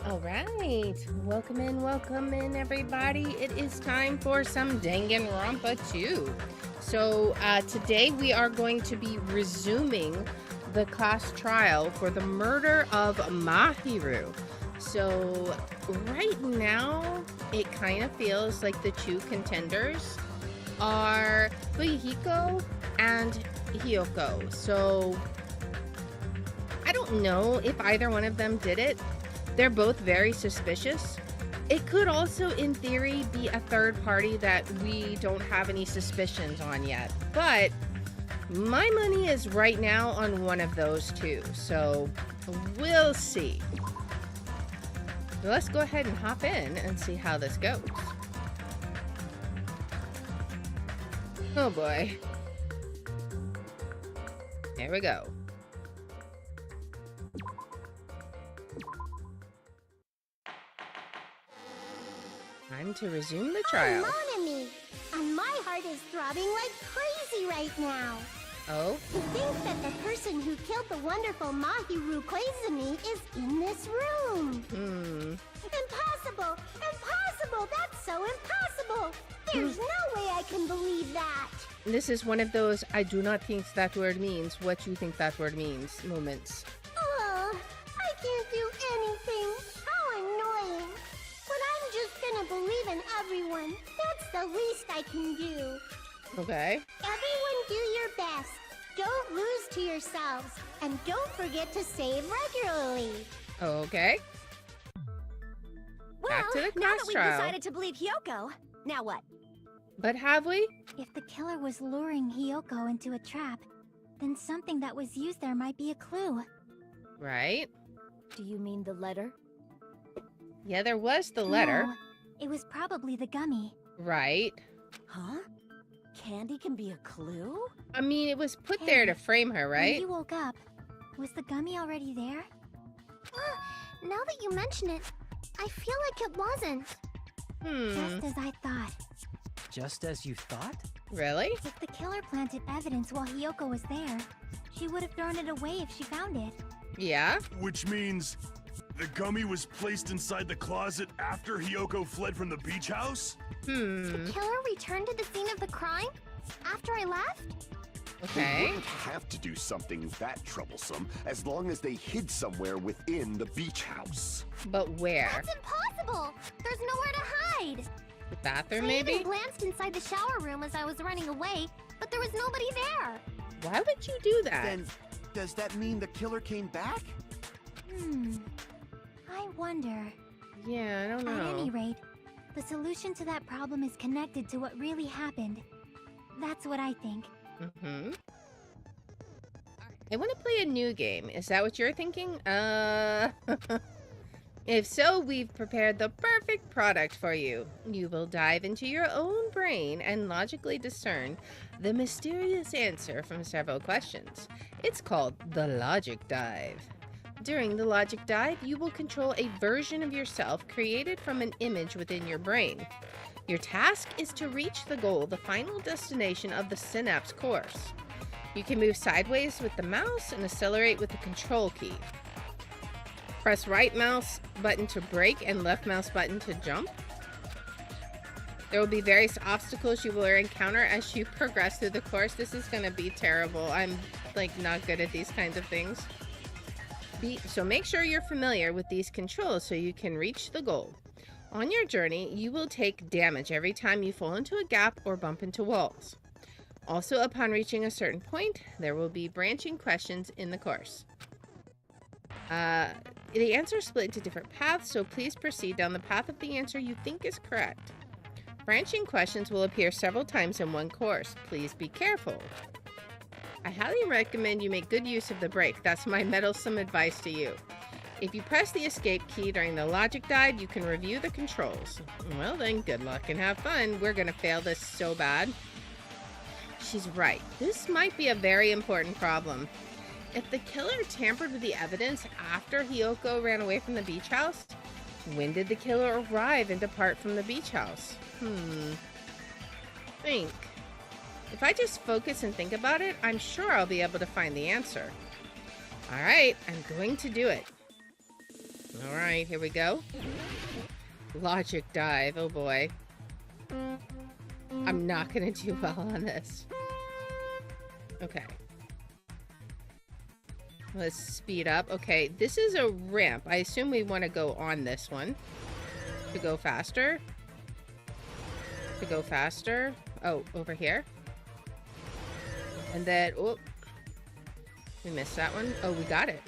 All right, welcome in, everybody. It is time for some Danganronpa 2. So today we are going to be resuming the class trial for the murder of Mahiru. So right now, it kind of feels like the two contenders are Fuyuhiko and Hiyoko. So I don't know if either one of them did it. They're both very suspicious. It could also, in theory, be a third party that we don't have any suspicions on yet. But my money is right now on one of those two. So we'll see. So let's go ahead and hop in and see how this goes. Oh boy. Here we go. Time to resume the trial. Oh, mon ami! And my heart is throbbing like crazy right now. Oh? To think that the person who killed the wonderful Mahiru Koizumi is in this room. Impossible! Impossible! That's so impossible! There's no way I can believe that. This is one of those I do not think that word means what you think that word means moments. Oh, I can't do anything. How annoying. But I'm just gonna believe in everyone. That's the least I can do. Okay. Everyone do your best. Don't lose to yourselves. And don't forget to save regularly. Okay. Well, Back to the now class that we've trial. decided to believe Hiyoko, now what? But have we? If the killer was luring Hiyoko into a trap, then something that was used there might be a clue. Right. Do you mean the letter? Yeah, there was the letter. No, it was probably the gummy. Right. Huh? Candy can be a clue? I mean, it was put there to frame her, When right? you woke up, was the gummy already there? Now that you mention it, I feel like it wasn't. Just as I thought. Just as you thought? Really? If the killer planted evidence while Hiyoko was there, she would have thrown it away if she found it. Yeah. Which means the gummy was placed inside the closet after Hiyoko fled from the beach house? The killer returned to the scene of the crime after I left? They Okay. wouldn't have to do something that troublesome as long as they hid somewhere within the beach house. But where? That's impossible! There's nowhere to hide! The bathroom, I maybe? even glanced inside the shower room as I was running away, but there was nobody there. Why would you do that? Then, does that mean the killer came back? I wonder. Yeah, I don't At know. any rate, the solution to that problem is connected to what really happened. That's what I think. I want to play a new game. Is that what you're thinking? If so, we've prepared the perfect product for you. You will dive into your own brain and logically discern the mysterious answer from several questions. It's called the Logic Dive. During the Logic Dive, you will control a version of yourself created from an image within your brain. Your task is to reach the goal, the final destination of the Synapse course. You can move sideways with the mouse and accelerate with the control key. Press right mouse button to brake and left mouse button to jump. There will be various obstacles you will encounter as you progress through the course. This is going to be terrible. I'm not good at these kinds of things. So make sure you're familiar with these controls so you can reach the goal. On your journey, you will take damage every time you fall into a gap or bump into walls. Also, upon reaching a certain point, there will be branching questions in the course. The answers split into different paths, so please proceed down the path of the answer you think is correct. Branching questions will appear several times in one course. Please be careful. I highly recommend you make good use of the brake. That's my meddlesome advice to you. If you press the escape key during the logic dive, you can review the controls. Well then, good luck and have fun. We're gonna fail this so bad. She's right. This might be a very important problem. If the killer tampered with the evidence after Hiyoko ran away from the beach house, when did the killer arrive and depart from the beach house? Think. If I just focus and think about it, I'm sure I'll be able to find the answer. Alright, I'm going to do it. All right, here we go. Logic dive. Oh boy. I'm not gonna do well on this. Okay. Let's speed up. Okay, this is a ramp. I assume we want to go on this one. To go faster. To go faster. Oh, over here. And then, oh. We missed that one. Oh, we got it.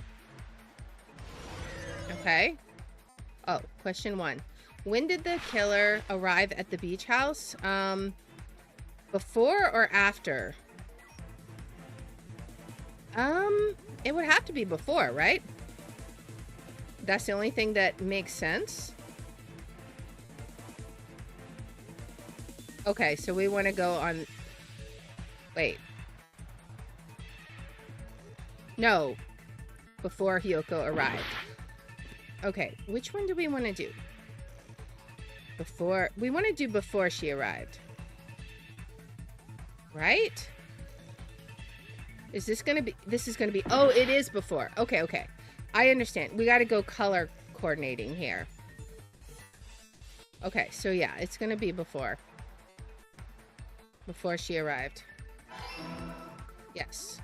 Okay. Oh, question 1. When did the killer arrive at the beach house? Before or after? It would have to be before, right? That's the only thing that makes sense. Okay, so we want to go on... Wait. No. Before Hiyoko arrived. Okay, which one do we want to do? Before... We want to do before she arrived. Right? Is this gonna be... This is gonna be... Oh, it is before. Okay, okay. I understand. We gotta go color coordinating here. Okay, so yeah, it's gonna be before. Before she arrived. Yes.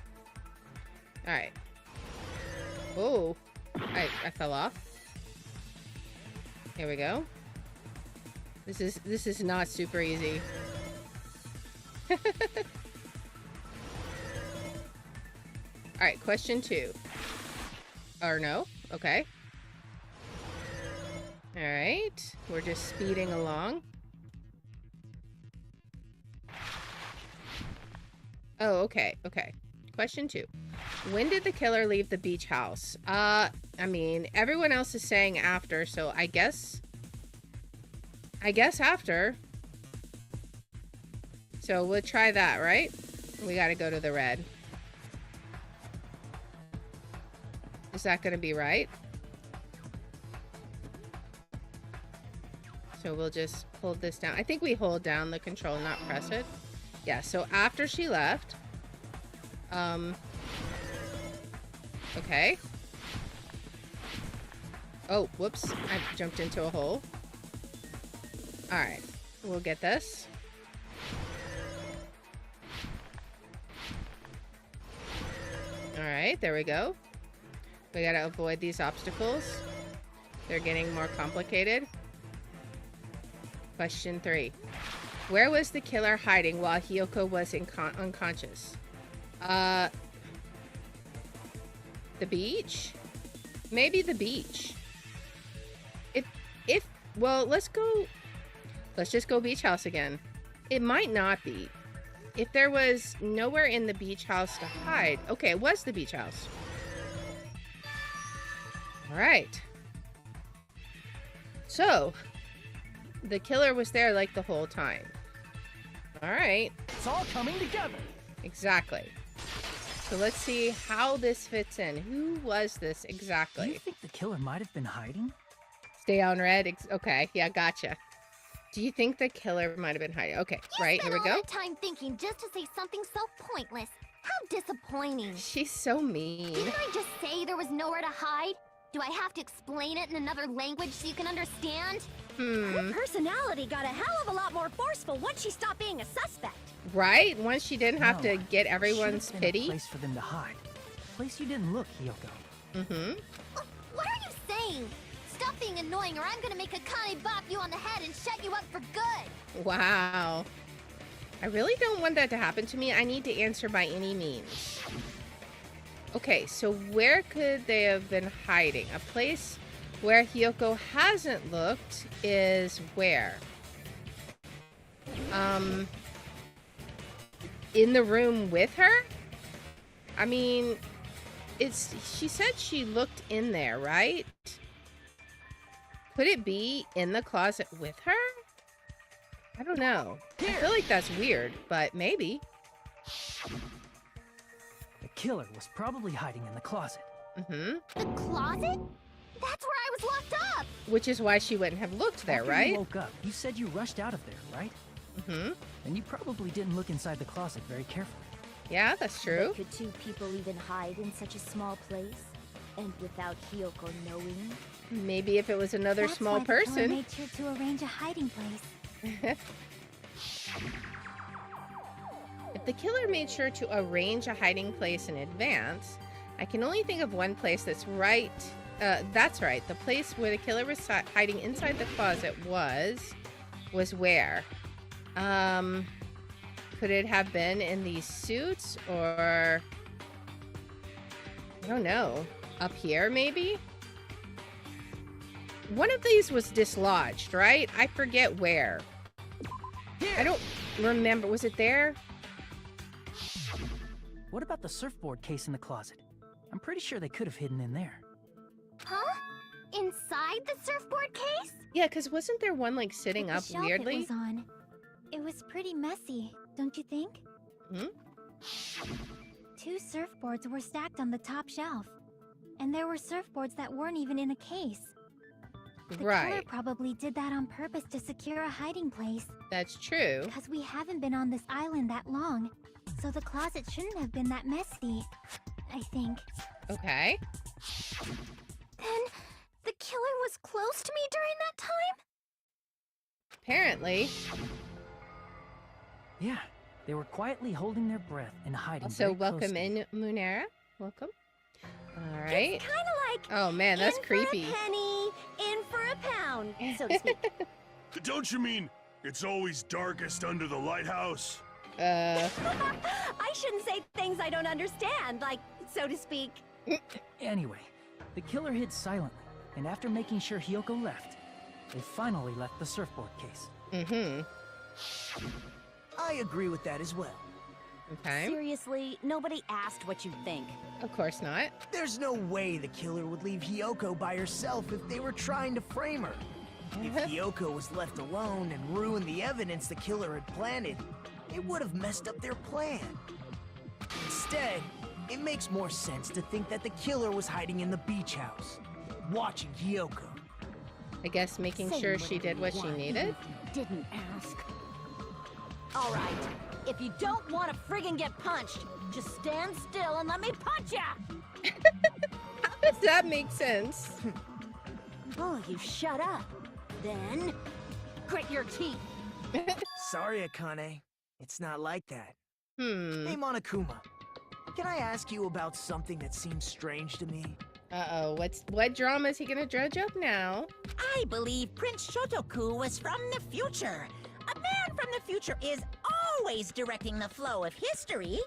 Alright. Oh. I fell off. Here we go. This is not super easy. Alright, question 2. Or no? Okay. Alright. We're just speeding along. Oh, okay, okay. Question 2. When did the killer leave the beach house? I mean, everyone else is saying after, so I guess after. So we'll try that, right? We gotta go to the red. Is that gonna be right? So we'll just hold this down. I think we hold down the control, not press it. Yeah, so after she left. Okay. Oh, whoops. I jumped into a hole. Alright. We'll get this. Alright, there we go. We gotta avoid these obstacles. They're getting more complicated. Question 3. Where was the killer hiding while Hiyoko was unconscious? The beach? Maybe the beach. Well, let's just go beach house again. It might not be. If there was nowhere in the beach house to hide. Okay, it was the beach house. All right. So, the killer was there like the whole time. All right. It's all coming together. Exactly. So let's see how this fits in. Who was this Do exactly? you think the killer might have been hiding? Stay on red. Okay, yeah, gotcha. Do you think the killer might have been hiding? Okay, right, here we go. All that time thinking just to say something so pointless. How disappointing. She's so mean. Didn't I just say there was nowhere to hide? Do I have to explain it in another language so you can understand? Her personality got a hell of a lot more forceful once she stopped being a suspect. Right? Once she didn't have No, to get everyone's Should have been a pity. place for them to hide. A place you didn't look, Hiyoko. Mm-hmm. What are you saying? Stop being annoying or I'm gonna make Akane bop you on the head and shut you up for good. Wow. I really don't want that to happen to me. I need to answer by any means. Okay, so where could they have been hiding? A place where Hiyoko hasn't looked is where? In the room with her? I mean, she said she looked in there, right? Could it be in the closet with her? I don't know. I feel like that's weird, but maybe. The killer was probably hiding in the closet. Mm-hmm. The closet? That's where I was locked up. Which is why she wouldn't have looked there, After right? you woke up, you said you rushed out of there, right? Mm-hmm. And you probably didn't look inside the closet very carefully. Yeah, that's true. Could two people even hide in such a small place? And without Hiyoko knowing? Maybe if it was another That's small why the killer person. made sure to arrange a hiding place. If the killer made sure to arrange a hiding place in advance, I can only think of one place that's right. That's right. The place where the killer was hiding inside the closet was where? Could it have been in these suits or I don't know. Up here maybe? One of these was dislodged, right? I forget where. I don't remember. Was it there? What about the surfboard case in the closet? I'm pretty sure they could have hidden in there. Huh? Inside the surfboard case? Yeah, because wasn't there one like sitting But up the shelf weirdly? It was on. It was pretty messy, don't you think? Hmm? 2 surfboards were stacked on the top shelf. And there were surfboards that weren't even in a case. The killer Right. probably did that on purpose to secure a hiding place. That's true. Because we haven't been on this island that long. So the closet shouldn't have been that messy, I think. Okay. Then the killer was close to me during that time? Apparently. Yeah, they were quietly holding their breath and hiding. So very close welcome to you. in, Munera. Welcome. All right. It's kind of like Oh man, that's in creepy. for a penny, in for a pound, so to speak. Don't you mean it's always darkest under the lighthouse? Uh, I shouldn't say things I don't understand, like, so to speak. Anyway, the killer hid silently, and after making sure Hiyoko left, they finally left the surfboard case. mm-hmm. I agree with that as well. Okay. Seriously, nobody asked what you think. Of course not. There's no way the killer would leave Hiyoko by herself if they were trying to frame her. If Hiyoko was left alone and ruined the evidence the killer had planted, it would have messed up their plan. Instead, it makes more sense to think that the killer was hiding in the beach house, watching Hiyoko. I guess making Say sure she whatever did what you she want, needed. even if you didn't ask. All right, if you don't want to friggin' get punched, just stand still and let me punch ya! How does that make sense? Oh, you shut up. Then, grit your teeth. Sorry, Akane. It's not like that. Hmm. Hey, Monokuma. Can I ask you about something that seems strange to me? Uh-oh. What drama is he gonna dredge up now? I believe Prince Shotoku was from the future. A man from the future is always directing the flow of history.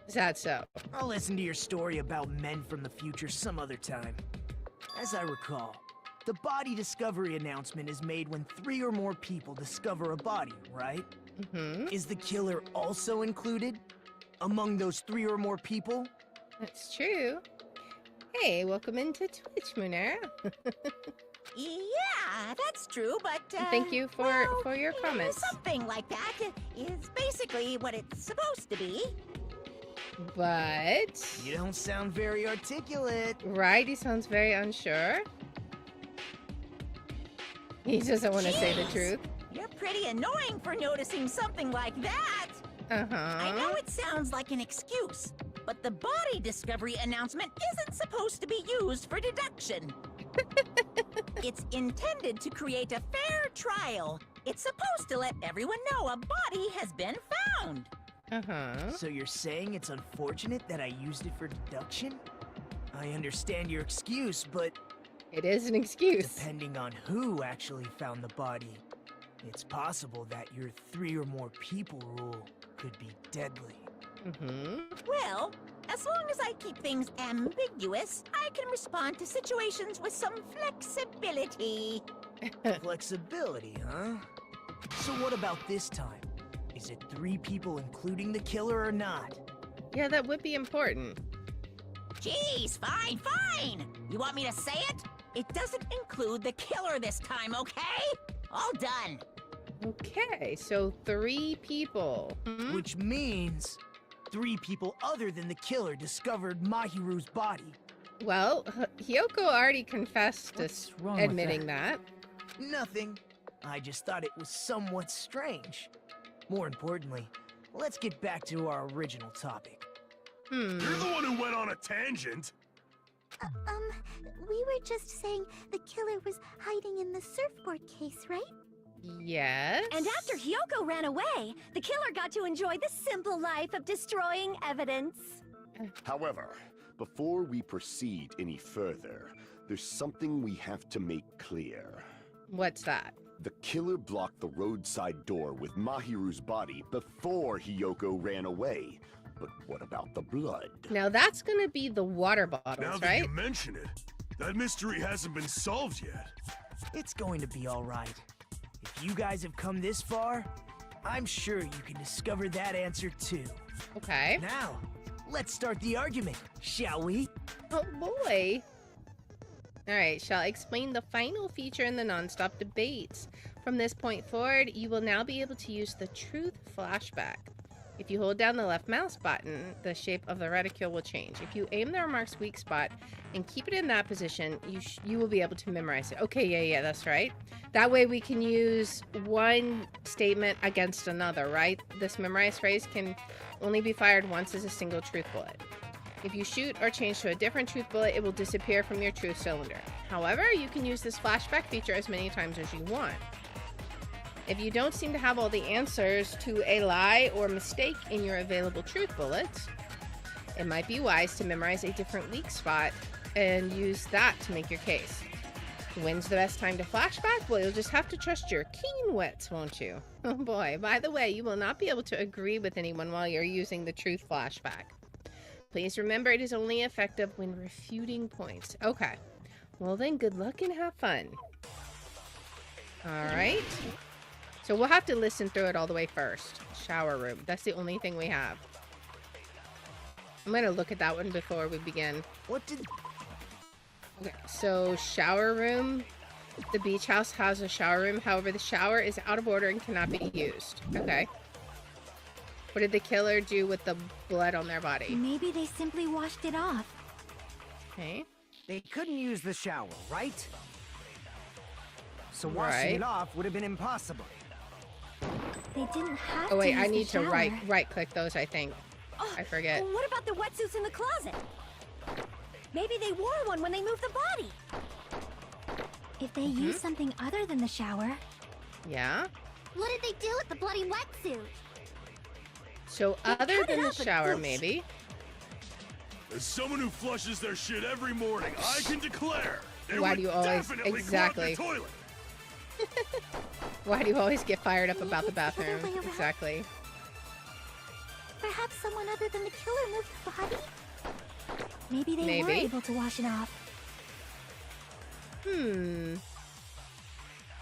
Is that so? I'll listen to your story about men from the future some other time. As I recall, the body discovery announcement is made when 3 or more people discover a body, right? Mm-hmm. Is the killer also included among those 3 or more people? That's true. Hey, welcome into Twitch, Munera. Yeah, that's true, but Thank you for your comments. Something like that is basically what it's supposed to be. But You don't sound very articulate. right, he sounds very unsure. He doesn't want to say the Jeez. truth. You're pretty annoying for noticing something like that. Uh-huh. I know it sounds like an excuse, but the body discovery announcement isn't supposed to be used for deduction. It's intended to create a fair trial. It's supposed to let everyone know a body has been found. Uh-huh. So you're saying it's unfortunate that I used it for deduction? I understand your excuse, but It is an excuse. depending on who actually found the body, it's possible that your 3 or more people rule could be deadly. Mm-hmm. Well, as long as I keep things ambiguous, I can respond to situations with some flexibility. Flexibility, huh? So what about this time? Is it 3 people including the killer or not? Yeah, that would be important. Jeez, fine. You want me to say it? It doesn't include the killer this time, okay? All done. Okay, so 3 people. Hmm? Which means 3 people other than the killer discovered Mahiru's body. Well, Hiyoko already confessed to What's wrong with admitting that. Nothing. I just thought it was somewhat strange. More importantly, let's get back to our original topic. Hmm. You're the one who went on a tangent. We were just saying the killer was hiding in the surfboard case, right? Yes. And after Hiyoko ran away, the killer got to enjoy the simple life of destroying evidence. However, before we proceed any further, there's something we have to make clear. What's that? The killer blocked the roadside door with Mahiru's body before Hiyoko ran away. But what about the blood? Now that's gonna be the water bottles, Now that right? you mention it, that mystery hasn't been solved yet. It's going to be all right. If you guys have come this far, I'm sure you can discover that answer too. Okay. Now, let's start the argument, shall we? Oh boy. Alright, shall I explain the final feature in the non-stop debates. From this point forward, you will now be able to use the truth flashback. If you hold down the left mouse button, the shape of the reticule will change. If you aim the remark's weak spot and keep it in that position, you will be able to memorize it. Okay, yeah, that's right. That way we can use one statement against another, right? This memorized phrase can only be fired once as a single truth bullet. If you shoot or change to a different truth bullet, it will disappear from your truth cylinder. However, you can use this flashback feature as many times as you want. If you don't seem to have all the answers to a lie or mistake in your available truth bullets, it might be wise to memorize a different weak spot and use that to make your case. When's the best time to flashback? Well, you'll just have to trust your keen wits, won't you? Oh boy, by the way, you will not be able to agree with anyone while you're using the truth flashback. Please remember it is only effective when refuting points. Okay. Well then, good luck and have fun. Alright. So we'll have to listen through it all the way first. Shower room. That's the only thing we have. I'm gonna look at that one before we begin. What did... Okay, so shower room. The beach house has a shower room. However, the shower is out of order and cannot be used. Okay. What did the killer do with the blood on their body? Maybe they simply washed it off. Okay. They couldn't use the shower, right? So washing it off would have been impossible. They didn't have Oh wait, to use I need the to shower. right click those, I think. I forget. What about the wetsuits in the closet? Maybe they wore one when they moved the body. If they used something other than the shower. Yeah? What did they do with the bloody wetsuit? So other than the shower, maybe. As someone who flushes their shit every morning, I can declare it Why would do you always definitely exactly? clog the toilet. Why do you always get fired up about the Maybe it's the other bathroom? way around. Exactly. Perhaps someone other than the killer moved the body? Maybe they were able to wash it off.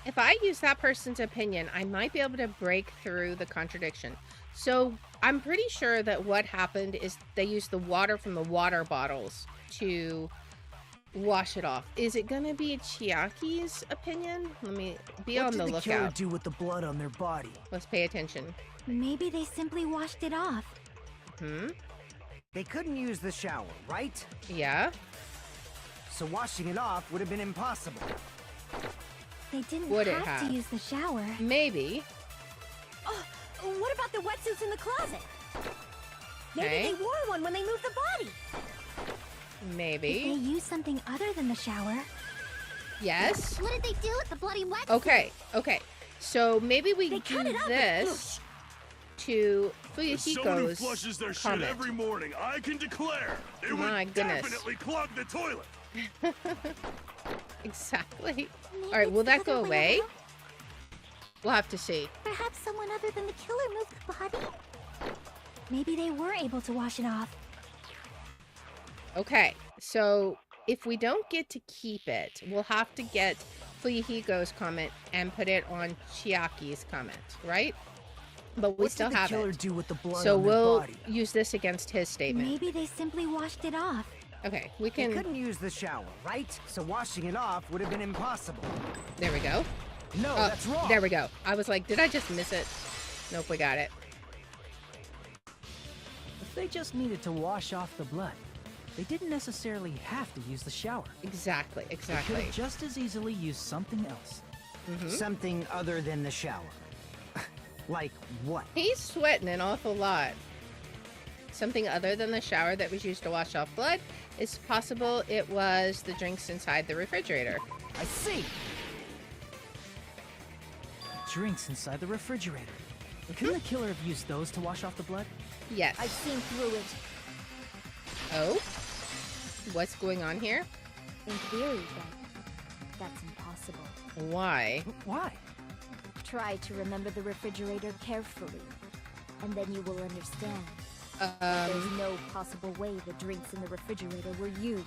If I use that person's opinion, I might be able to break through the contradiction. So I'm pretty sure that what happened is they used the water from the water bottles to wash it off. Is it gonna be Chiaki's opinion? Let me be on the What did the killer lookout. do with the blood on their body? Let's pay attention. Maybe they simply washed it off. They couldn't use the shower, right? Yeah? So washing it off would have been impossible. They didn't Would it have to have? use the shower. Maybe. What about the wetsuits in the closet? Maybe Okay. they wore one when they moved the body. If they Maybe. used something other than the shower. Yes? What did they do with the bloody wetsuit? Okay, okay. So maybe we They do cut it up with this to As someone who Fuyuhiko's flushes their shit comment. every morning, I can declare it My would goodness. definitely clog the toilet. Exactly. Maybe Alright, will it's the that go other way away? around. We'll have to see. Perhaps someone other than the killer moved the body? Maybe they were able to wash it off. Okay, so if we don't get to keep it, we'll have to get Fuyuhiko's comment and put it on Chiaki's comment, right? But we What still did the have killer it. do with the blood So on their we'll body? use this against his statement. Maybe they simply washed it off. Okay, we They can... couldn't use the shower, right? So washing it off would have been impossible. There we go. No, Oh, that's wrong. there we go. I was like, did I just miss it? Nope, we got it. If they just needed to wash off the blood, they didn't necessarily have to use the shower. Exactly, They could exactly. have just as easily used something else. Something other than the shower. Like what? He's sweating an awful lot. something other than the shower that was used to wash off blood, it's possible it was the drinks inside the refrigerator. I see! Drinks inside the refrigerator. Couldn't the killer have used those to wash off the blood? Yes. I've seen through it. Oh? What's going on here? In theory, but that's impossible. Why? Why? Try to remember the refrigerator carefully, and then you will understand. There's no possible way the drinks in the refrigerator were used.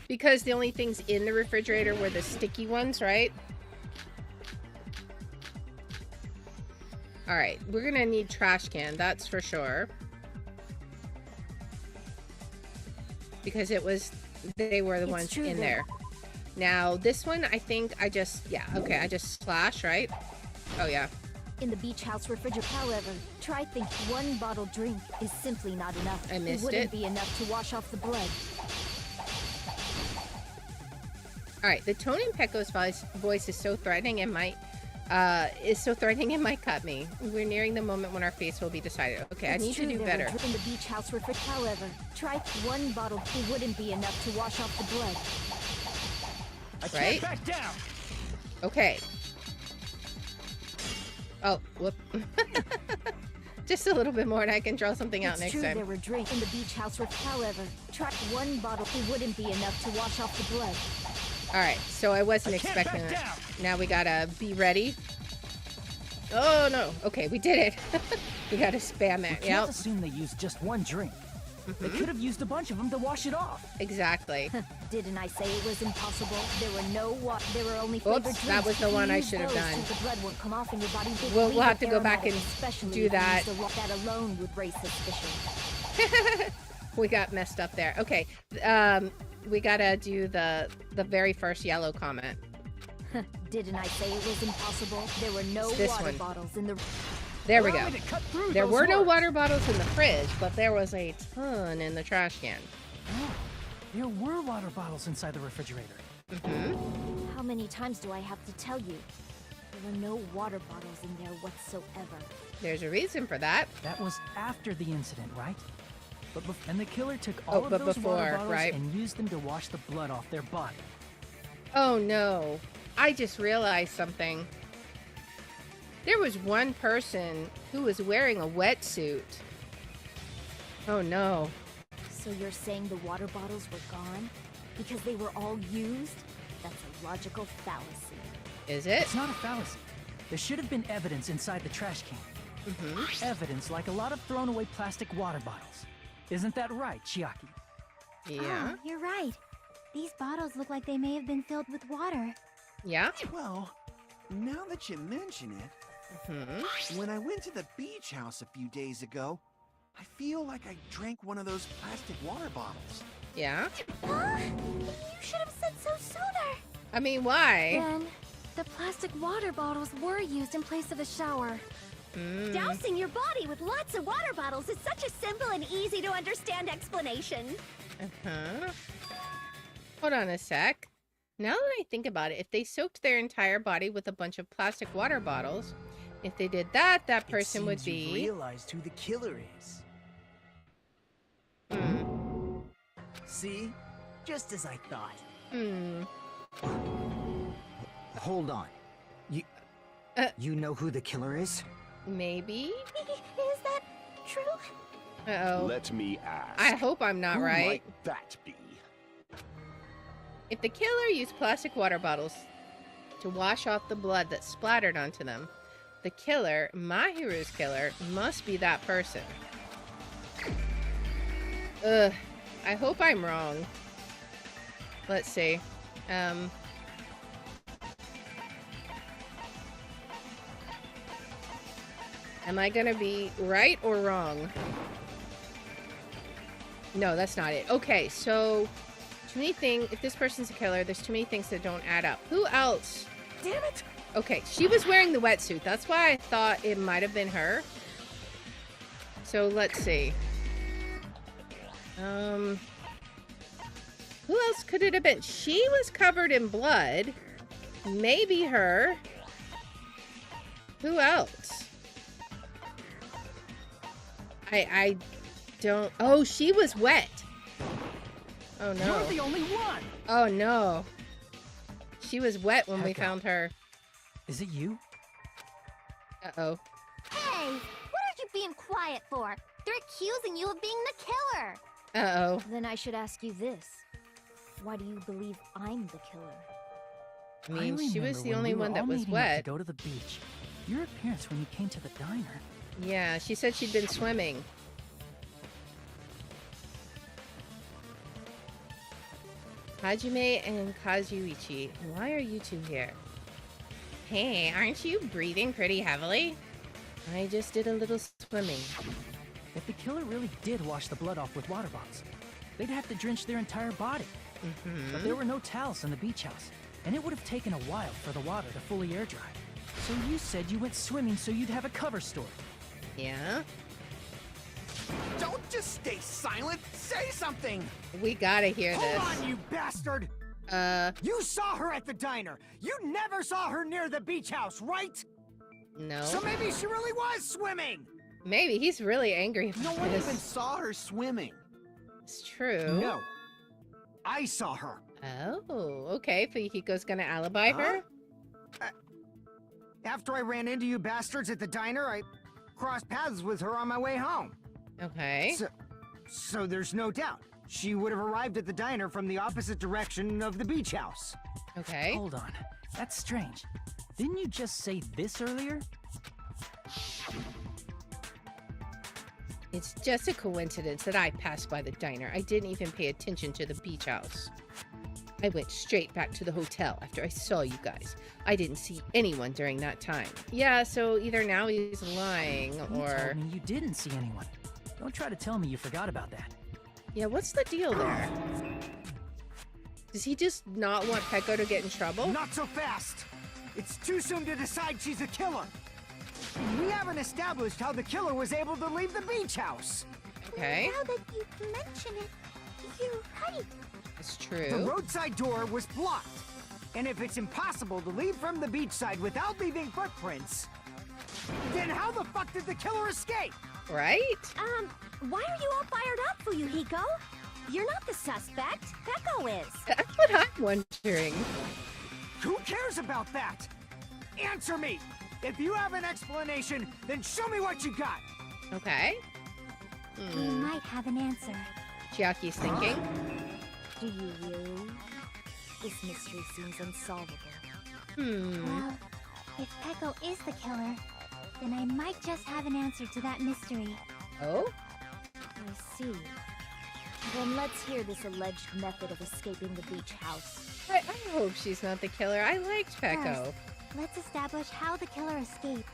Because the only things in the refrigerator were the sticky ones, right? Alright, we're gonna need trash can, that's for sure. Because they were the ones in there. Now, this one, I think I just slash, right? Oh, yeah. In the beach house refrigerator, however, try think one bottled drink is simply not enough. I missed it. Wouldn't it. be enough to wash off the blood. Alright, the tone in Pecco's voice is so threatening it might cut me. We're nearing the moment when our face will be decided. Okay, It's I need to true do there were better. in the beach house refrigerator, however, try one bottle. It wouldn't be enough to wash off the blood. I Right? can't back down! Okay. Oh, whoop. Just a little bit more and I can draw something out It's next true time. there were drinks in the beach house refrigerator, however, try one bottle. It wouldn't be enough to wash off the blood. Alright, so I wasn't I can't expecting back that. down. Now we gotta be ready. Oh no. Okay, we did it. We gotta spam We it. can't Yep. assume they used just one drink. They could have used a bunch of them to wash it off. Exactly. Didn't I say it was impossible? There were only Oops, flavored drinks. that was the If you one I use should have those, done. so the blood won't come off in your body. We'll have to go back and especially do if you that. use that alone would raise suspicion. We got messed up there. Okay. We gotta do the very first yellow comment. Didn't I say it was impossible? There were no It's this water one. bottles in the. There we Allow go. me to cut through There those were no words. water bottles in the fridge, but there was a ton in the trash can. Oh, there were water bottles inside the refrigerator. How many times do I have to tell you? There were no water bottles in there whatsoever. There's a reason for that. That was after the incident, right? And the killer took all but of those before, water bottles right? and used them to wash the blood off their body. Oh no. I just realized something. There was one person who was wearing a wetsuit. Oh no. So you're saying the water bottles were gone? Because they were all used? That's a logical fallacy. Is it? It's not a fallacy. There should have been evidence inside the trash can. Evidence like a lot of thrown away plastic water bottles. Isn't that right, Chiaki? Yeah. Oh, you're right. These bottles look like they may have been filled with water. Yeah? Well, now that you mention it, when I went to the beach house a few days ago, I feel like I drank one of those plastic water bottles. Yeah? Huh? You should have said so sooner. I mean, why? Then, the plastic water bottles were used in place of a shower. Dousing your body with lots of water bottles is such a simple and easy to understand explanation. Hold on a sec. Now that I think about it, if they soaked their entire body with a bunch of plastic water bottles, if they did that, that person would You've be... realized who the killer is. See? Just as I thought. Hold on. You know who the killer is? Maybe? Is that true? Uh-oh. Let me ask. I hope I'm not who right. might that be? If the killer used plastic water bottles to wash off the blood that splattered onto them, the killer, Mahiru's killer, must be that person. Ugh. I hope I'm wrong. Let's see. Am I gonna be right or wrong? No, that's not it. Okay, so too many things. If this person's a killer, there's too many things that don't add up. Who else? Damn it! Okay, she was wearing the wetsuit. That's why I thought it might have been her. So let's see. Who else could it have been? She was covered in blood. Maybe her. Who else? I don't... Oh, she was wet. Oh, no. You're the only one! Oh, no. She was wet when we found her. Is it you? Uh-oh. Hey, what are you being quiet for? They're accusing you of being the killer. Uh-oh. Then I should ask you this. Why do you believe I'm the killer? I mean, she was remember the when only we were one that all was meeting up wet. to go to the beach. Your appearance when you came to the diner. Yeah, she said she'd been swimming. Hajime and Kazuichi, why are you two here? Hey, aren't you breathing pretty heavily? I just did a little swimming. If the killer really did wash the blood off with water bottles, they'd have to drench their entire body. But there were no towels in the beach house, and it would have taken a while for the water to fully air dry. So you said you went swimming so you'd have a cover story. Yeah? Don't just stay silent. Say something. We gotta hear this. Hold on, you bastard. You saw her at the diner. You never saw her near the beach house, right? No. So maybe she really was swimming. Maybe. He's really angry about No one this. even saw her swimming. It's true. No. I saw her. Oh, okay. Fuyuhiko's gonna alibi her? After I ran into you bastards at the diner, I crossed paths with her on my way home. Okay. So there's no doubt. She would have arrived at the diner from the opposite direction of the beach house. Okay. Hold on. That's strange. Didn't you just say this earlier? It's just a coincidence that I passed by the diner. I didn't even pay attention to the beach house. I went straight back to the hotel after I saw you guys. I didn't see anyone during that time. Yeah, so either now he's lying You or... told me you didn't see anyone. Don't try to tell me you forgot about that. Yeah, what's the deal there? Does he just not want Peko to get in trouble? Not so fast! It's too soon to decide she's a killer. We haven't established how the killer was able to leave the beach house. Okay. Now that you mention it, you're right. It's The true. roadside door was blocked. And if it's impossible to leave from the beachside without leaving footprints, then how the fuck did the killer escape? Right? Why are you all fired up, Fuyuhiko? You're not the suspect. Peko is. That's what I'm wondering. Who cares about that? Answer me! If you have an explanation, then show me what you got! Okay. We might have an answer. Chiaki's thinking. Do you really? This mystery seems unsolvable. Well, if Peko is the killer, then I might just have an answer to that mystery. Oh? I see. Then let's hear this alleged method of escaping the beach house. I hope she's not the killer. I liked Peko. First, let's establish how the killer escaped.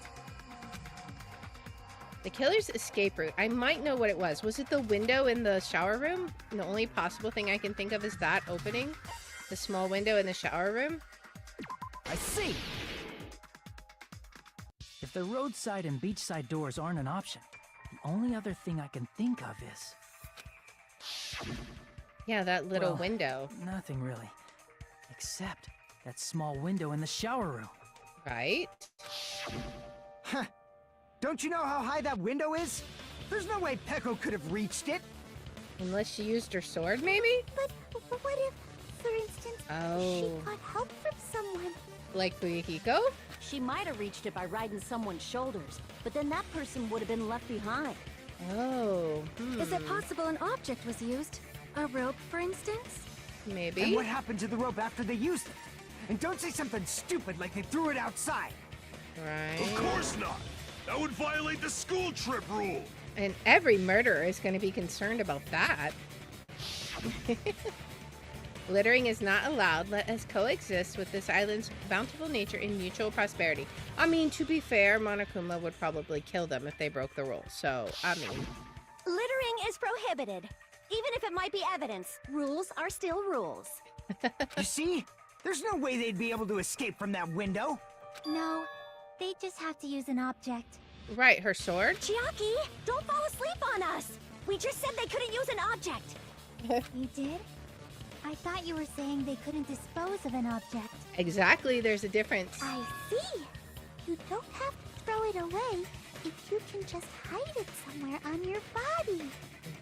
The killer's escape route. I might know what it was. Was it the window in the shower room? And the only possible thing I can think of is that opening. The small window in the shower room. I see! If the roadside and beachside doors aren't an option, the only other thing I can think of is... Yeah, that little Well, window. Nothing really. Except that small window in the shower room. Right? Huh. Don't you know how high that window is? There's no way Peko could have reached it. Unless she used her sword, maybe? But what if, for instance, she Oh. got help from someone? Like Fuyuhiko? She might have reached it by riding someone's shoulders, but then that person would have been left behind. Oh. Is it possible an object was used? A rope, for instance? Maybe. And what happened to the rope after they used it? And don't say something stupid like they threw it outside. Right. Of course not! That would violate the school trip rule! And every murderer is going to be concerned about that. Littering is not allowed. Let us coexist with this island's bountiful nature in mutual prosperity. I mean, to be fair, Monokuma would probably kill them if they broke the rules. So, I mean... Littering is prohibited. Even if it might be evidence, rules are still rules. You see? There's no way they'd be able to escape from that window. No, they just have to use an object. Right, her sword? Chiaki, don't fall asleep on us! We just said they couldn't use an object! You did? I thought you were saying they couldn't dispose of an object. Exactly, there's a difference. I see. You don't have to throw it away. if you can just hide it somewhere on your body.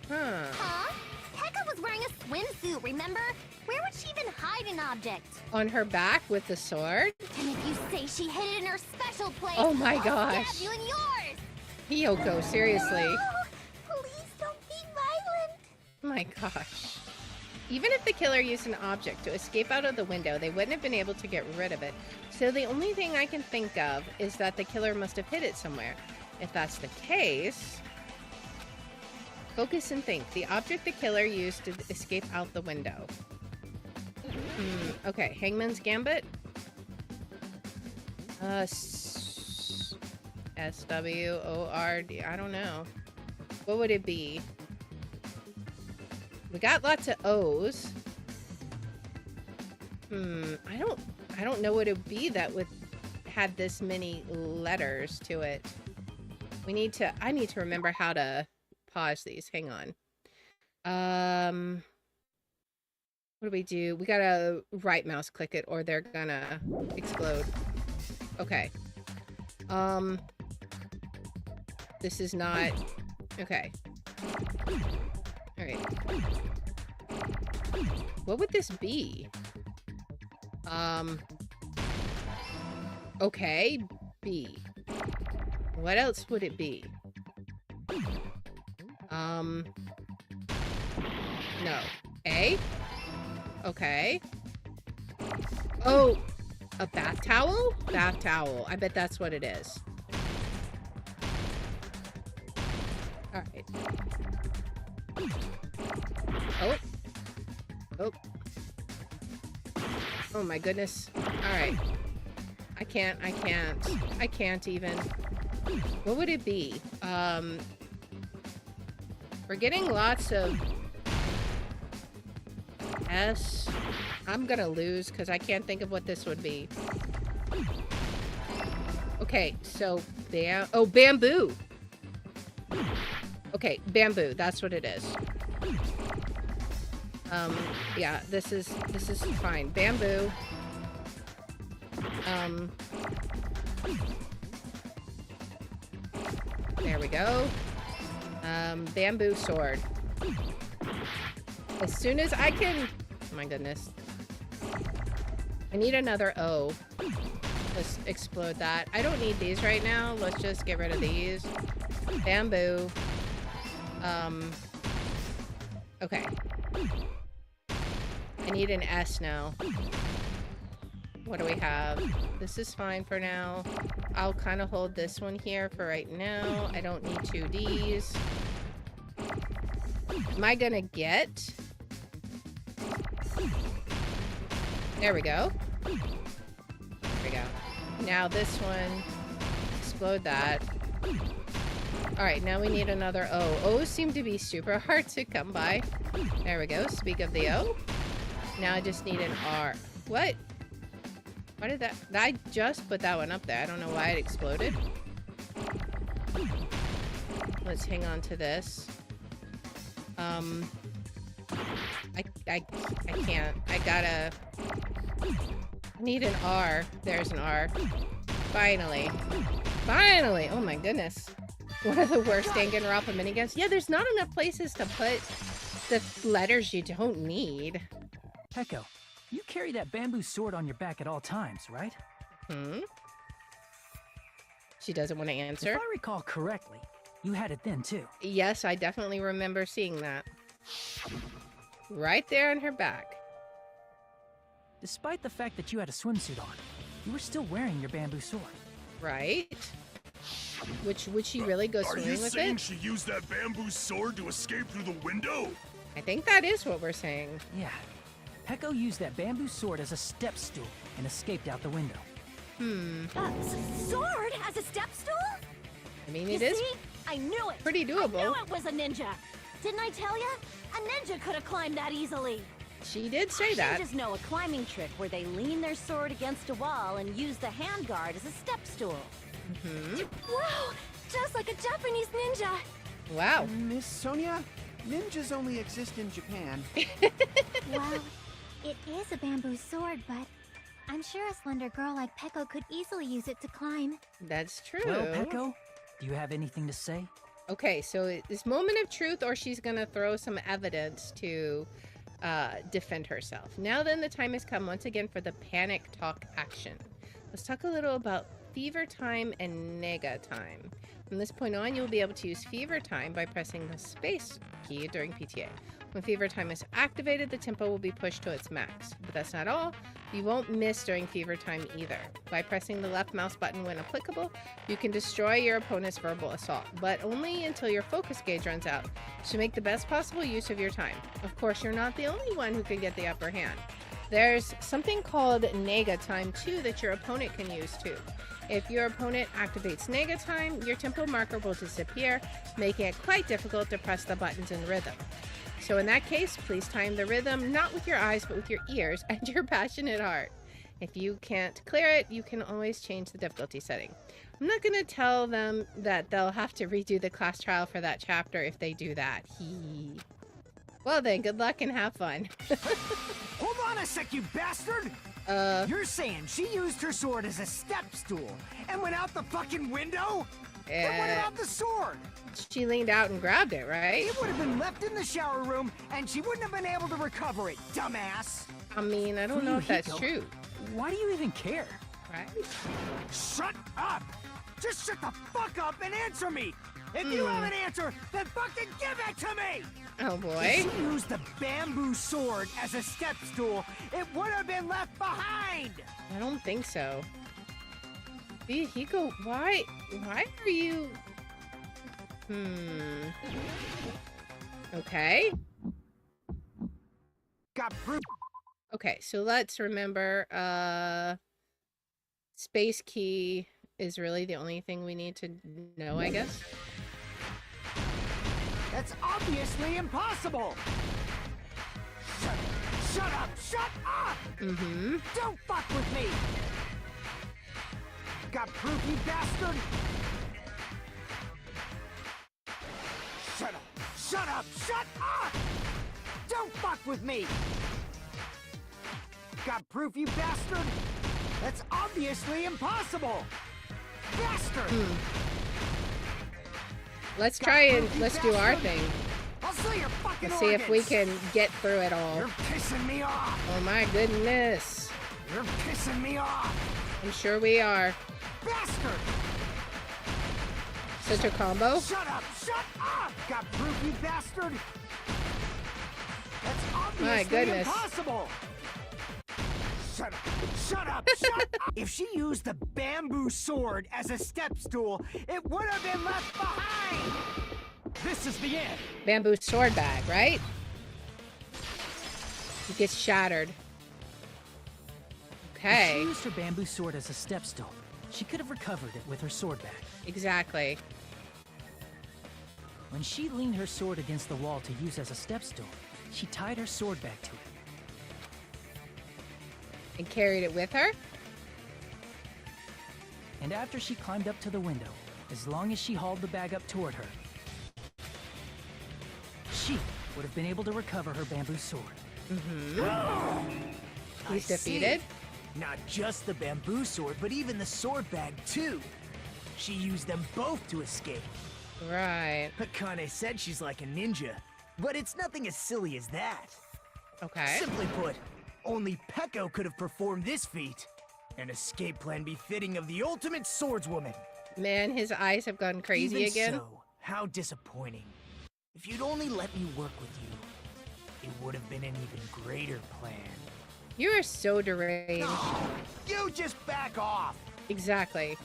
Huh. Huh? Pekka was wearing a swimsuit, remember? Where would she even hide an object? On her back with the sword? And if you say she hid it in her special place, Oh my I'll gosh. stab you in yours! Hiyoko, seriously. No! Please don't be violent! My gosh. Even if the killer used an object to escape out of the window, they wouldn't have been able to get rid of it. So the only thing I can think of is that the killer must have hid it somewhere. If that's the case... Focus and think. The object the killer used to escape out the window. Okay, Hangman's Gambit. S-W-O-R-D. I don't know. What would it be? We got lots of O's. I don't know what it would be that would had this many letters to it. I need to remember how to pause these. Hang on. What do we do? We gotta right mouse click it or they're gonna explode. Okay. This is not... Okay. Alright. What would this be? Okay. B. What else would it be? No. A? Okay. Oh, a bath towel? Bath towel. I bet that's what it is. Alright. Oh. Oh. Oh my goodness. Alright. I can't even. What would it be? We're getting lots of S. I'm gonna lose because I can't think of what this would be. Okay, so bamboo. Okay, bamboo. That's what it is. Yeah, this is fine. Bamboo. There we go. Bamboo sword. As soon as I can... Oh my goodness. I need another O. Let's explode that. I don't need these right now. Let's just get rid of these. Bamboo. Okay. I need an S now. What do we have? This is fine for now. I'll kind of hold this one here for right now. I don't need 2 Ds. Am I gonna get... There we go. There we go. Now this one. Explode that. Alright, now we need another O. O's seem to be super hard to come by. There we go. Speak of the O. Now I just need an R. What? Why did that... I just put that one up there. I don't know why it exploded. Let's hang on to this. I can't. I gotta... I need an R. There's an R. Finally. Finally! Oh my goodness. One of the worst Danganronpa minigames. Yeah, there's not enough places to put the letters you don't need. Peko, you carry that bamboo sword on your back at all times, right? She doesn't want to answer. If I recall correctly, you had it then too. Yes, I definitely remember seeing that. Right there on her back. Despite the fact that you had a swimsuit on, you were still wearing your bamboo sword. Right? Would she really go swimming with it? Are you saying she used that bamboo sword to escape through the window? I think that is what we're saying. Yeah. Peko used that bamboo sword as a step stool and escaped out the window. Sword as a step stool? I mean, You it is see? I knew it. pretty doable. I knew it was a ninja. Didn't I tell ya? A ninja could have climbed that easily. She did say that. Ninjas know a climbing trick where they lean their sword against a wall and use the handguard as a step stool. Wow! Just like a Japanese ninja! Wow. Miss Sonia, ninjas only exist in Japan. Well, it is a bamboo sword, but I'm sure a slender girl like Peko could easily use it to climb. That's true. Well, Peko, Do you have anything to say? Okay, so this moment of truth, or she's going to throw some evidence to defend herself. Now then, the time has come once again for the panic talk action. Let's talk a little about fever time and nega time. From this point on, you'll be able to use fever time by pressing the space key during PTA. When fever time is activated, the tempo will be pushed to its max. But that's not all. You won't miss during fever time either. By pressing the left mouse button when applicable, you can destroy your opponent's verbal assault, but only until your focus gauge runs out. So make the best possible use of your time. Of course, you're not the only one who can get the upper hand. There's something called nega time too that your opponent can use too. If your opponent activates nega time, your tempo marker will disappear, making it quite difficult to press the buttons in rhythm. So in that case, please time the rhythm not with your eyes, but with your ears and your passionate heart. If you can't clear it, you can always change the difficulty setting. I'm not going to tell them that they'll have to redo the class trial for that chapter if they do that. Well then, good luck and have fun. Hold on a sec, you bastard! You're saying she used her sword as a step stool and went out the fucking window? Then what about the sword? She leaned out and grabbed it, right? It would have been left in the shower room, and she wouldn't have been able to recover it, dumbass. I mean, I don't know if that's true. Why do you even care? Right? Shut up! Just shut the fuck up and answer me! If you have an answer, then fucking give it to me! Oh boy. If she used the bamboo sword as a step stool, it would have been left behind! I don't think so. Fuyuhiko, why are you... Okay. Got proof. Okay, so let's remember, space key is really the only thing we need to know, I guess. That's obviously impossible! Shut up! Shut up! Mm-hmm. Don't fuck with me! Got proof, you bastard? Shut up! Shut up! Shut up! Don't fuck with me! Got proof, you bastard? That's obviously impossible! Bastard! Let's try and let's do our thing. I'll see your fucking Let's see if we organs. can get through it all. You're pissing me off! Oh my goodness. You're pissing me off! I'm sure we are. Bastard! Such a combo. Shut up! Shut up! Got proof, you bastard! That's obviously My goodness. impossible! Shut up! Shut up! Shut up! If she used the bamboo sword as a step stool, it would have been left behind! This is the end! Bamboo sword bag, right? It gets shattered. If Okay. she used her bamboo sword as a step stool, she could have recovered it with her sword bag. Exactly. When she leaned her sword against the wall to use as a step stool, she tied her sword bag to it. And carried it with her? And after she climbed up to the window, as long as she hauled the bag up toward her, she would have been able to recover her bamboo sword. He's defeated. Not just the bamboo sword, but even the sword bag, too. She used them both to escape. Right. Akane said she's like a ninja, but it's nothing as silly as that. Okay. Simply put, only Peko could have performed this feat. An escape plan befitting of the ultimate swordswoman. Man, his eyes have gone crazy Even again. so, how disappointing. If you'd only let me work with you, it would have been an even greater plan. You are so deranged. Oh, you just back off! Exactly.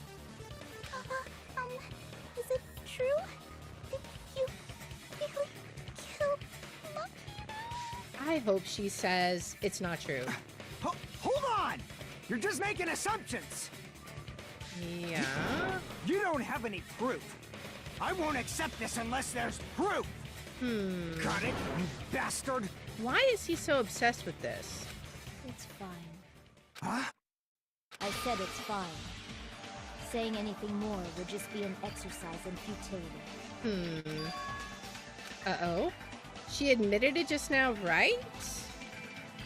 Is it true? Did you really kill Mahiru? I hope she says it's not true. Hold on! You're just making assumptions! Yeah. You don't have any proof. I won't accept this unless there's proof! Got it, you bastard? Why is he so obsessed with this? It's fine. Huh? I said it's fine. Saying anything more would just be an exercise in futility. Uh-oh. She admitted it just now, right?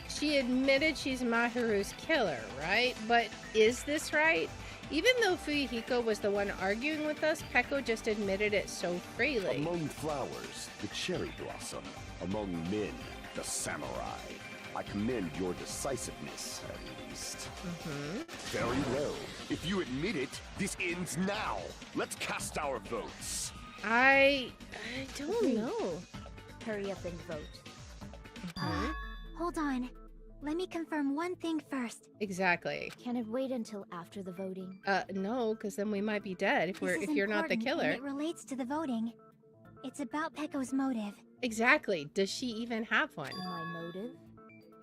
She admitted she's Mahiru's killer, right? But is this right? Even though Fuyuhiko was the one arguing with us, Peko just admitted it so freely. Among flowers, the cherry blossom. Among men, the samurai. I commend your decisiveness, at least. Very well. If you admit it, this ends now. Let's cast our votes. I don't know. Hurry up and vote. Hold on. Let me confirm one thing first. Exactly. Can it wait until after the voting? No, because then we might be dead if This is you're not the important, killer. and it relates to the voting. It's about Peko's motive. Exactly. Does she even have one? My motive?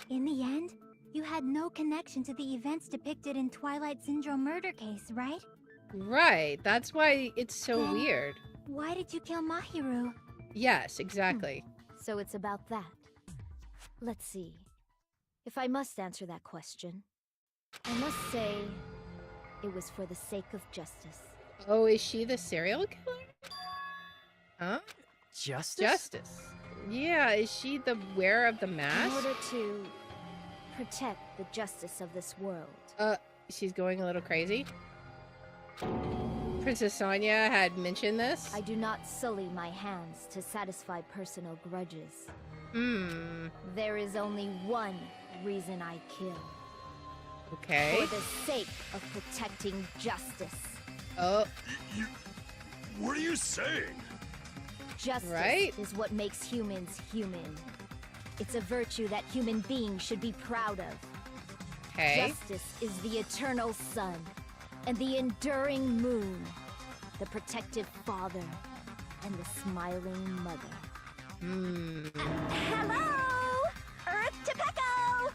In the end, you had no connection to the events depicted in Twilight Syndrome murder case, right? Right. That's why it's so Then weird. Why did you kill Mahiru? Yes, exactly. So it's about that. Let's see. If I must answer that question, I must say it was for the sake of justice. Oh, is she the serial killer? Huh? Justice? Justice. Yeah, is she the wearer of the In mask? order to protect the justice of this world. She's going a little crazy. Princess Sonia had mentioned this. I do not sully my hands to satisfy personal grudges. There is only one reason I kill. Okay. For the sake of protecting justice. Oh. What are you saying? Justice is what makes humans human. It's a virtue that human beings should be proud of. Okay. Justice is the eternal sun and the enduring moon, the protective father and the smiling mother. Hello! Earth to Peko!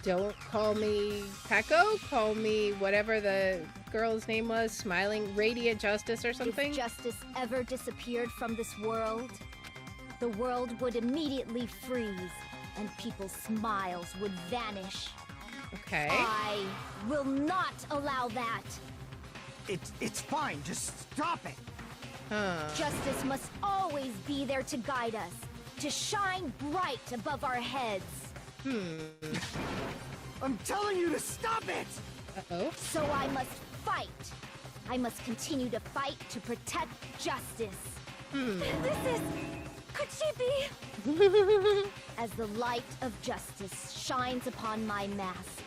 Don't call me Peko. Call me whatever the girl's name was. Smiling Radiant Justice or something. If justice ever disappeared from this world, the world would immediately freeze and people's smiles would vanish. Okay. I will not allow that. It's fine. Just stop it. Justice must always be there to guide us, to shine bright above our heads. I'm telling you to stop it! Uh-oh. So I must fight. I must continue to fight to protect justice. This is... Could she be? As the light of justice shines upon my mask,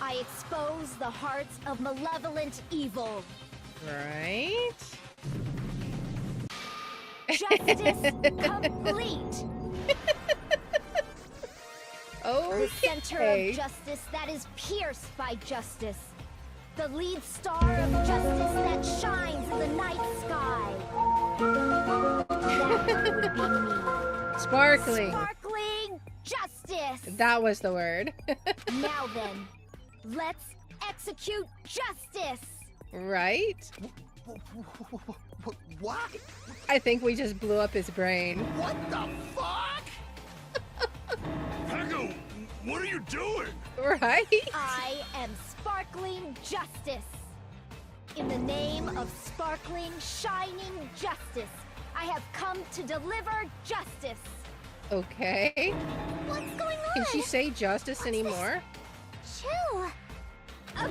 I expose the hearts of malevolent evil. Right. Justice complete. Okay. The center of justice that is pierced by justice. The lead star of justice that shines in the night sky. That would be me. Sparkling. Sparkling justice. That was the word. Now then, let's execute justice. Right? What? I think we just blew up his brain. What the fuck? Peko, what are you doing? Right? I am sparkling justice. In the name of sparkling, shining justice, I have come to deliver justice. Okay. What's going on? Can she say justice anymore? Chill. Peko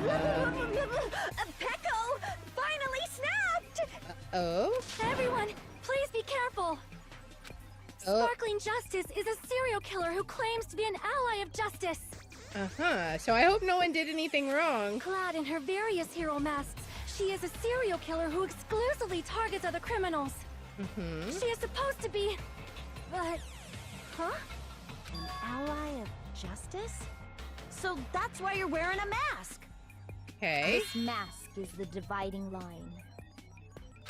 finally snapped! Oh? Everyone, please be careful. Sparkling Justice is a serial killer who claims to be an ally of justice. So I hope no one did anything wrong. Clad in her various hero masks, she is a serial killer who exclusively targets other criminals. She is supposed to be... but... Huh? An ally of justice? So that's why you're wearing a mask. Okay. This mask is the dividing line.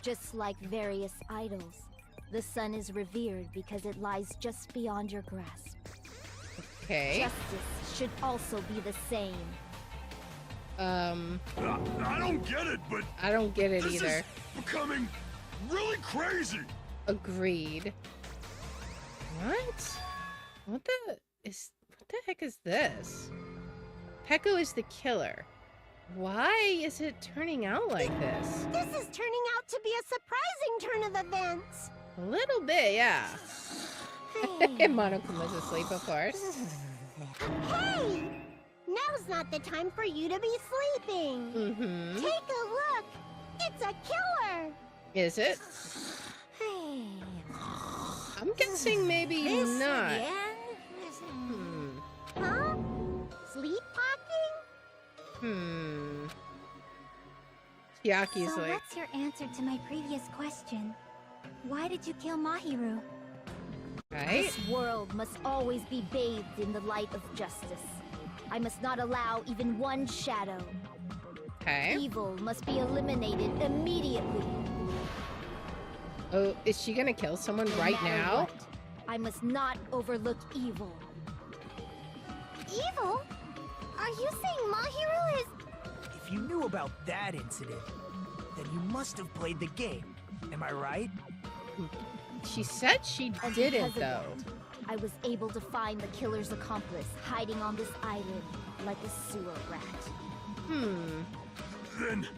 Just like various idols, the sun is revered because it lies just beyond your grasp. Okay. Justice should also be the same. I don't get it, but I don't get it this either. is becoming really crazy. Agreed. What? What the heck is this? Peko is the killer. Why is it turning out like this? This is turning out to be a surprising turn of events. A little bit, yeah. Monokuma is asleep, of course. Hey! Now now's not the time for you to be sleeping. Take a look. It's a killer. Is it? I'm guessing maybe not. Huh? Sleepwalking? Yaki's So like, what's your answer to my previous question? Why did you kill Mahiru? right? This world must always be bathed in the light of justice. I must not allow even one shadow. Okay. Evil must be eliminated immediately. Oh, is she gonna kill someone No right matter now? what, I must not overlook evil. Evil? Are you saying Mahiru is... If you knew about that incident, then you must have played the game. Am I right? She said she And didn't, because of though. that, I was able to find the killer's accomplice hiding on this island like a sewer rat. Then,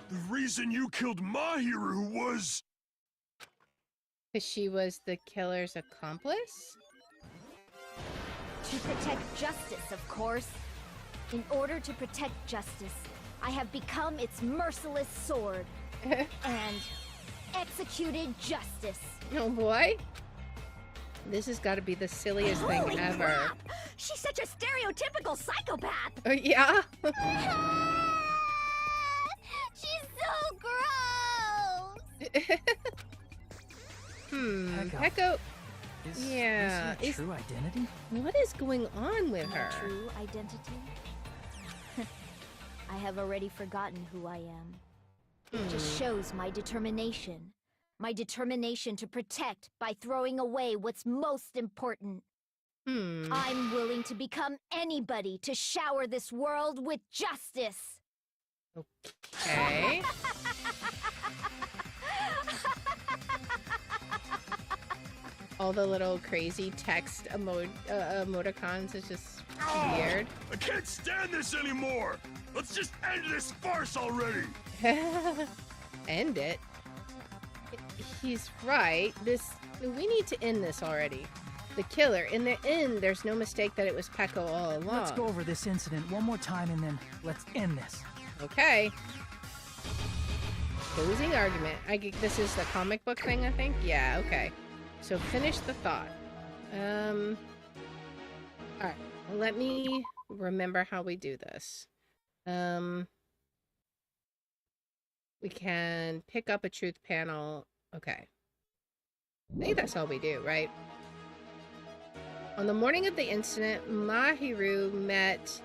the reason you killed Mahiru was... Because she was the killer's accomplice? To protect justice, of course. In order to protect justice, I have become its merciless sword. And executed justice. Oh boy. This has got to be the silliest thing Holy ever. crap! She's such a stereotypical psychopath! Oh, yeah? She's so gross! Heko. Is Yeah. this her true identity? What is going on with her? True identity? I have already forgotten who I am. It just shows my determination. My determination to protect by throwing away what's most important. I'm willing to become anybody to shower this world with justice. Okay. All the little crazy text emoticons is just weird. I can't stand this anymore! Let's just end this farce already! End it? He's right. We need to end this already. The killer, in the end, there's no mistake that it was Peko all along. Let's go over this incident one more time and then let's end this. Okay. Closing argument. This is the comic book thing, I think? Yeah, okay. So finish the thought. Alright. Let me remember how we do this. We can pick up a truth panel. Okay. I think that's all we do, right? On the morning of the incident, Mahiru met...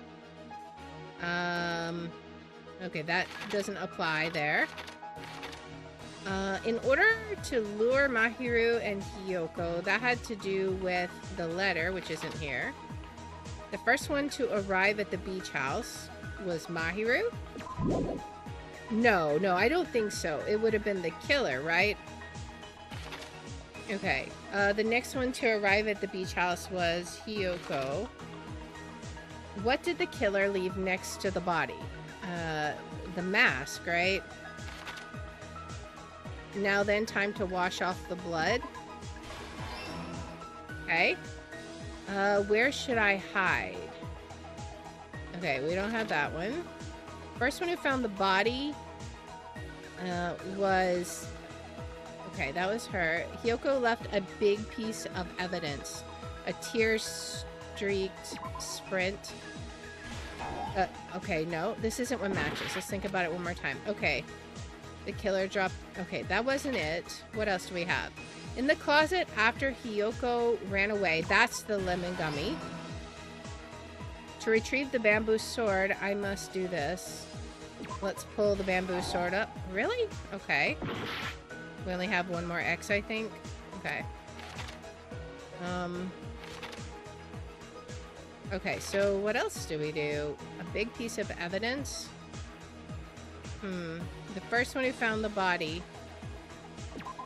Okay, that doesn't apply there. In order to lure Mahiru and Hiyoko, that had to do with the letter, which isn't here. The first one to arrive at the beach house was Mahiru? No, I don't think so. It would have been the killer, right? Okay. The next one to arrive at the beach house was Hiyoko. What did the killer leave next to the body? The mask, right? Now then, time to wash off the blood. Okay. Where should I hide? Okay, we don't have that one. First one who found the body was... Okay, that was her. Hiyoko left a big piece of evidence. A tear-streaked sprint. Okay, no. This isn't what matches. Let's think about it one more time. Okay. The killer dropped... Okay, that wasn't it. What else do we have? In the closet after Hiyoko ran away. That's the lemon gummy. To retrieve the bamboo sword, I must do this. Let's pull the bamboo sword up. Really? Okay. We only have one more X, I think. Okay. Okay, so what else do we do? A big piece of evidence? The first one who found the body.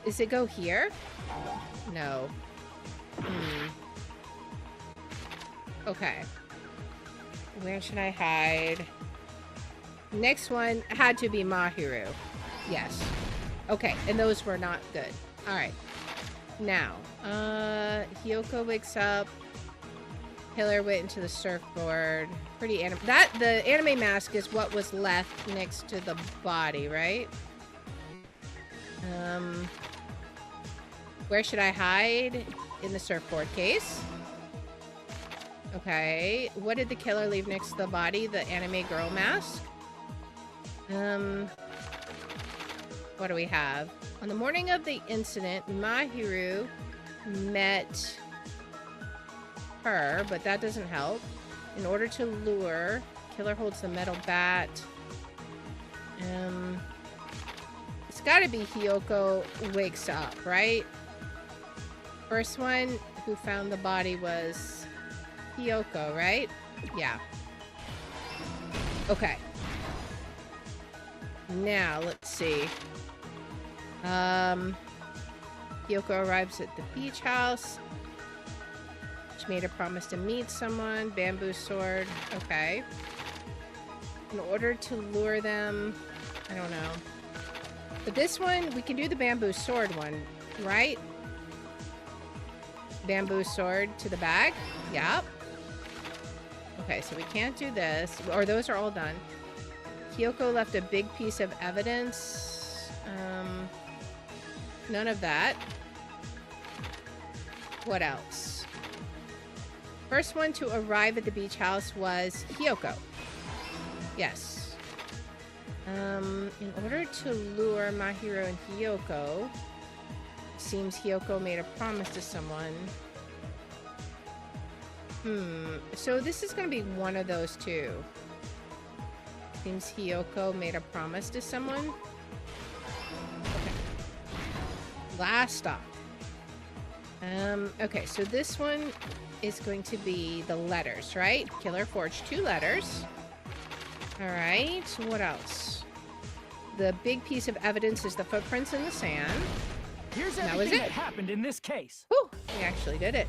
Does it go here? No. Okay. Where should I hide? Next one had to be Mahiru. Yes. Okay, and those were not good. Alright. Now, Hiyoko wakes up. Killer went into the surfboard. Pretty the anime mask is what was left next to the body, right? Where should I hide? In the surfboard case. Okay. What did the killer leave next to the body? The anime girl mask? What do we have? On the morning of the incident, Mahiru met her, but that doesn't help. In order to lure, killer holds the metal bat. It's gotta be Hiyoko wakes up, right? First one who found the body was Hiyoko, right? Yeah. Okay. Now, let's see. Hiyoko arrives at the beach house. She made a promise to meet someone. Bamboo sword. Okay. In order to lure them, I don't know. But this one, we can do the bamboo sword one, right? Bamboo sword to the bag. Yep. Okay, so we can't do this. Or those are all done. Hiyoko left a big piece of evidence. None of that. What else? First one to arrive at the beach house was Hiyoko. Yes. In order to lure Mahiru and Hiyoko, seems Hiyoko made a promise to someone. So this is going to be one of those two. Seems Hiyoko made a promise to someone. Okay. Last stop. Okay, so this one is going to be the letters, right? Killer forged 2 letters. All right, what else? The big piece of evidence is the footprints in the sand. Here's that everything that happened in this case. Whew, we actually did it.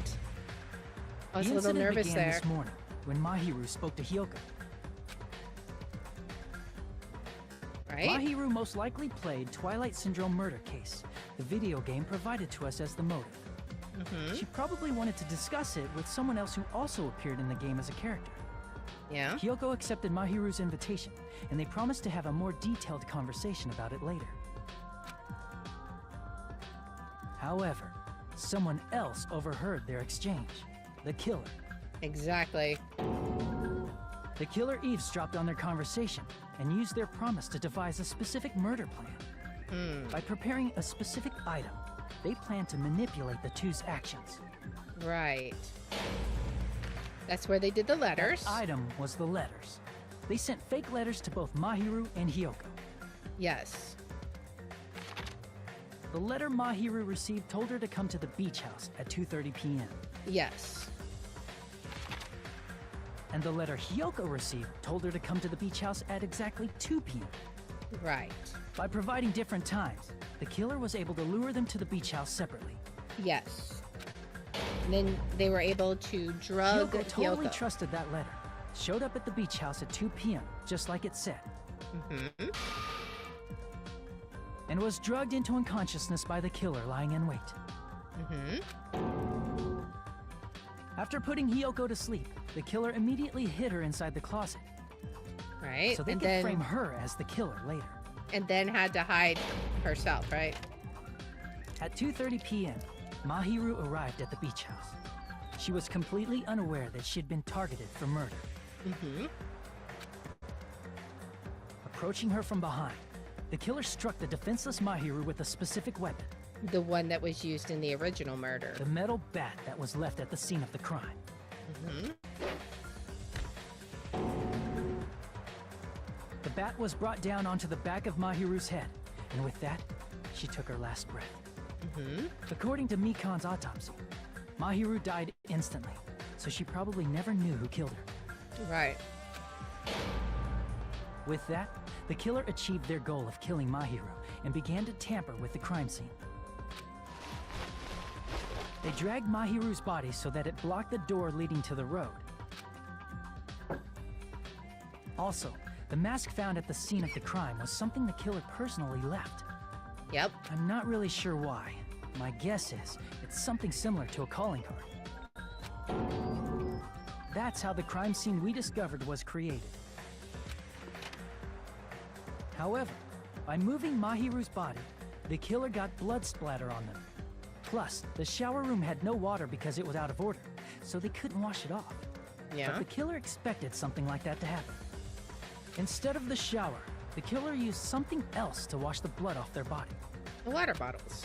I was a little nervous began there. This morning when Mahiru spoke to Hiyoko. Right? Mahiru most likely played Twilight Syndrome murder case, the video game provided to us as the motive. She probably wanted to discuss it with someone else who also appeared in the game as a character. Yeah. Hiyoko accepted Mahiru's invitation, and they promised to have a more detailed conversation about it later. However, someone else overheard their exchange. The killer. Exactly. The killer eavesdropped on their conversation and used their promise to devise a specific murder plan. By preparing a specific item, they planned to manipulate the two's actions. Right. That's where they did the letters. That item was the letters. They sent fake letters to both Mahiru and Hiyoko. Yes. The letter Mahiru received told her to come to the beach house at 2:30 p.m. Yes. And the letter Hiyoko received told her to come to the beach house at exactly 2 p.m. Right. By providing different times, the killer was able to lure them to the beach house separately. Yes. And then they were able to drug Hiyoko totally Hiyoko. trusted that letter. Showed up at the beach house at 2 p.m., just like it said. And was drugged into unconsciousness by the killer lying in wait. After putting Hiyoko to sleep, the killer immediately hid her inside the closet. Right. So they and could then frame her as the killer later. And then had to hide herself, right? At 2:30 p.m., Mahiru arrived at the beach house. She was completely unaware that she had been targeted for murder. Approaching her from behind, the killer struck the defenseless Mahiru with a specific weapon. The one that was used in the original murder. The metal bat that was left at the scene of the crime. The bat was brought down onto the back of Mahiru's head, and with that, she took her last breath. According to Mikan's autopsy, Mahiru died instantly, so she probably never knew who killed her. Right. With that, the killer achieved their goal of killing Mahiru and began to tamper with the crime scene. They dragged Mahiru's body so that it blocked the door leading to the road. Also, the mask found at the scene of the crime was something the killer personally left. Yep. I'm not really sure why. My guess is it's something similar to a calling card. that's how the crime scene we discovered was created. However, by moving Mahiru's body, the killer got blood splatter on them. Plus, the shower room had no water because it was out of order, so they couldn't wash it off. Yeah. But the killer expected something like that to happen. Instead of the shower, the killer used something else to wash the blood off their body. The water bottles.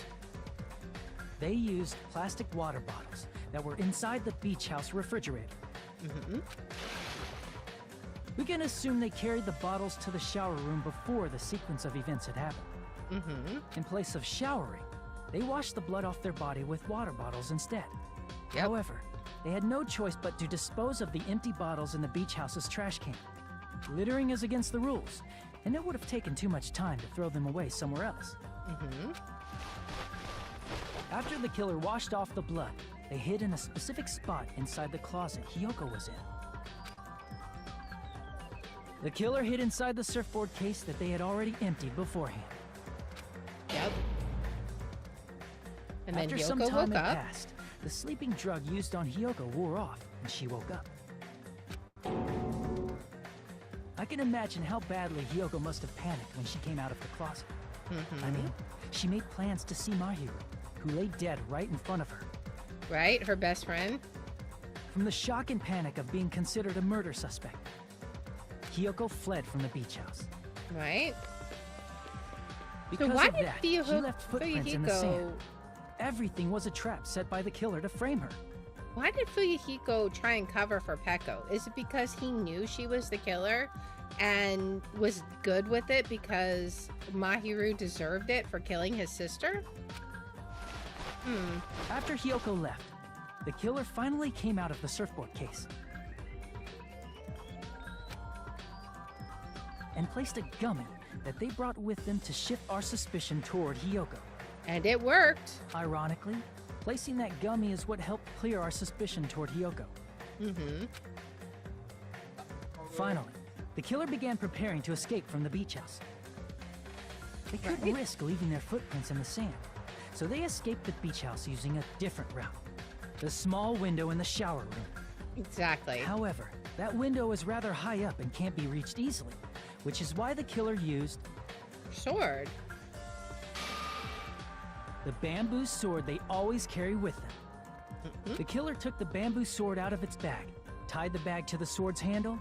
They used plastic water bottles that were inside the beach house refrigerator. We can assume they carried the bottles to the shower room before the sequence of events had happened. In place of showering, they washed the blood off their body with water bottles instead. However, they had no choice but to dispose of the empty bottles in the beach house's trash can. Littering is against the rules, and it would have taken too much time to throw them away somewhere else. After the killer washed off the blood, they hid in a specific spot inside the closet Hiyoko was in. The killer hid inside the surfboard case that they had already emptied beforehand. And then After Hiyoko some time woke had up. passed, the sleeping drug used on Hiyoko wore off, and she woke up. I can imagine how badly Hiyoko must have panicked when she came out of the closet. I mean, she made plans to see Mahiru, who lay dead right in front of her. Right? Her best friend? From the shock and panic of being considered a murder suspect, Hiyoko fled from the beach house. Right? Because why of did that, she left footprints in the Fuyuhiko... sand. Everything was a trap set by the killer to frame her. Why did Fuyuhiko try and cover for Peko? Is it because he knew she was the killer and was good with it because Mahiru deserved it for killing his sister? After Hiyoko left, the killer finally came out of the surfboard case and placed a gummy that they brought with them to shift our suspicion toward Hiyoko. And it worked. Ironically, placing that gummy is what helped clear our suspicion toward Hiyoko. Finally, the killer began preparing to escape from the beach house. They couldn't risk leaving their footprints in the sand, so they escaped the beach house using a different route. The small window in the shower room. Exactly. However, that window is rather high up and can't be reached easily, which is why the killer used... sword. The bamboo sword they always carry with them. The killer took the bamboo sword out of its bag, tied the bag to the sword's handle,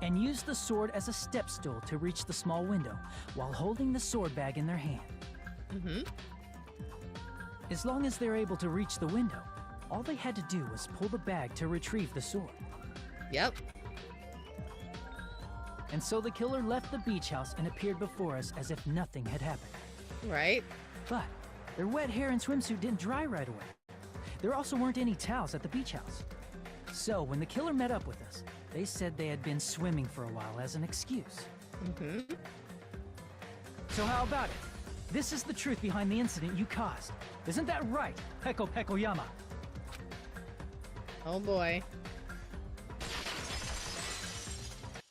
and used the sword as a step stool to reach the small window while holding the sword bag in their hand. As long as they're able to reach the window, all they had to do was pull the bag to retrieve the sword. Yep. And so the killer left the beach house and appeared before us as if nothing had happened. Right. But their wet hair and swimsuit didn't dry right away. There also weren't any towels at the beach house. So when the killer met up with us, they said they had been swimming for a while as an excuse. So how about it? This is the truth behind the incident you caused. Isn't that right, Peko Pekoyama? Oh boy.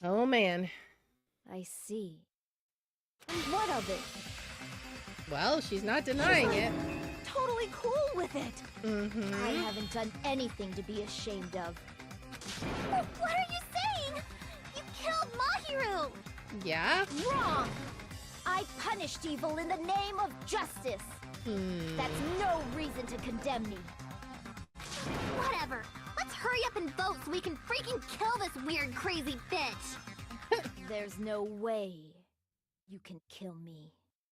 Oh man. I see. And what of it? Well, she's not denying it. Totally cool with it. I haven't done anything to be ashamed of. What are you saying? You killed Mahiru! Yeah? Wrong! I punished evil in the name of justice. That's no reason to condemn me. Whatever. Let's hurry up and vote so we can freaking kill this weird, crazy bitch. There's no way you can kill me.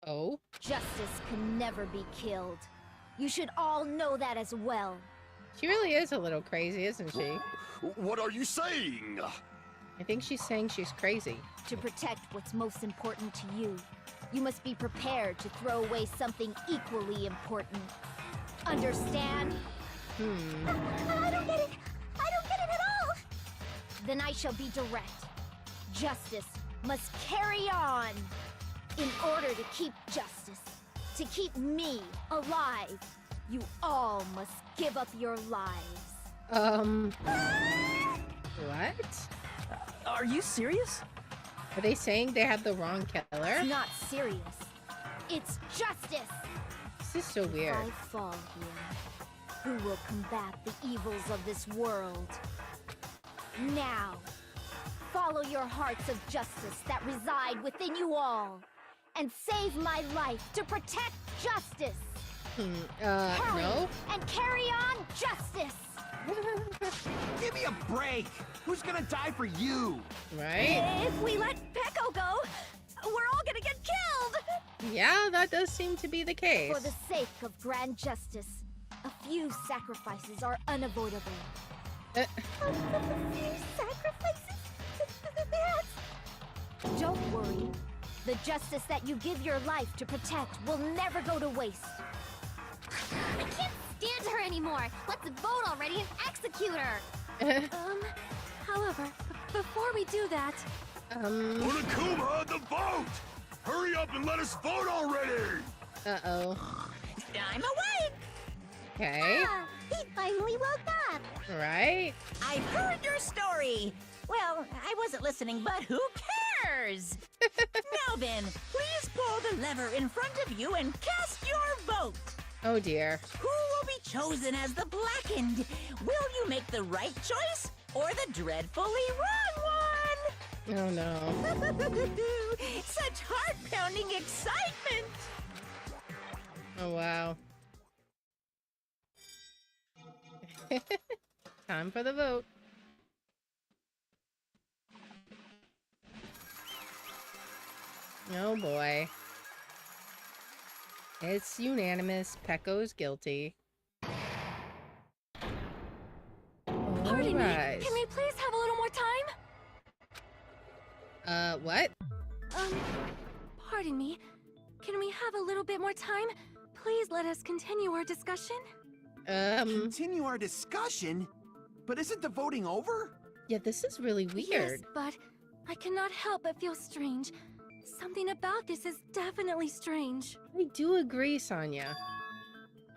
Oh? Justice can never be killed. You should all know that as well. She really is a little crazy, isn't she? What are you saying? I think she's saying she's crazy. To protect what's most important to you, you must be prepared to throw away something equally important. Understand? I don't get it! I don't get it at all! Then I shall be direct. Justice must carry on. In order to keep justice, to keep me alive, you all must give up your lives. What? Are you serious? Are they saying they have the wrong killer? It's not serious. It's justice. This is so weird. I fall here. who will combat the evils of this world. Now, follow your hearts of justice that reside within you all, and save my life to protect justice. Hurry no. and carry on justice. Give me a break! Who's gonna die for you? Right? If we let Peko go, we're all gonna get killed! Yeah, that does seem to be the case. For the sake of grand justice, a few sacrifices are unavoidable. A few sacrifices? Yes. Don't worry. The justice that you give your life to protect will never go to waste. I can't stand her anymore. Let's vote already and execute her. However, before we do that... Monokuma, the vote! Hurry up and let us vote already! Uh-oh. I'm awake! Okay. Ah, he finally woke up. Right? I've heard your story. Well, I wasn't listening, but who cares? Now then, please pull the lever in front of you and cast your vote. Oh dear. Who will be chosen as the blackened? Will you make the right choice or the dreadfully wrong one? Oh no. Such heart-pounding excitement! Oh wow. Time for the vote. Oh boy. It's unanimous. Peko's guilty. Pardon me, Alright. can we please have a little more time? What? Pardon me. Can we have a little bit more time? Please let us continue our discussion. Continue our discussion? But isn't the voting over? Yeah, this is really Yes, weird. but I cannot help but feel strange. Something about this is definitely strange. I do agree, Sonia.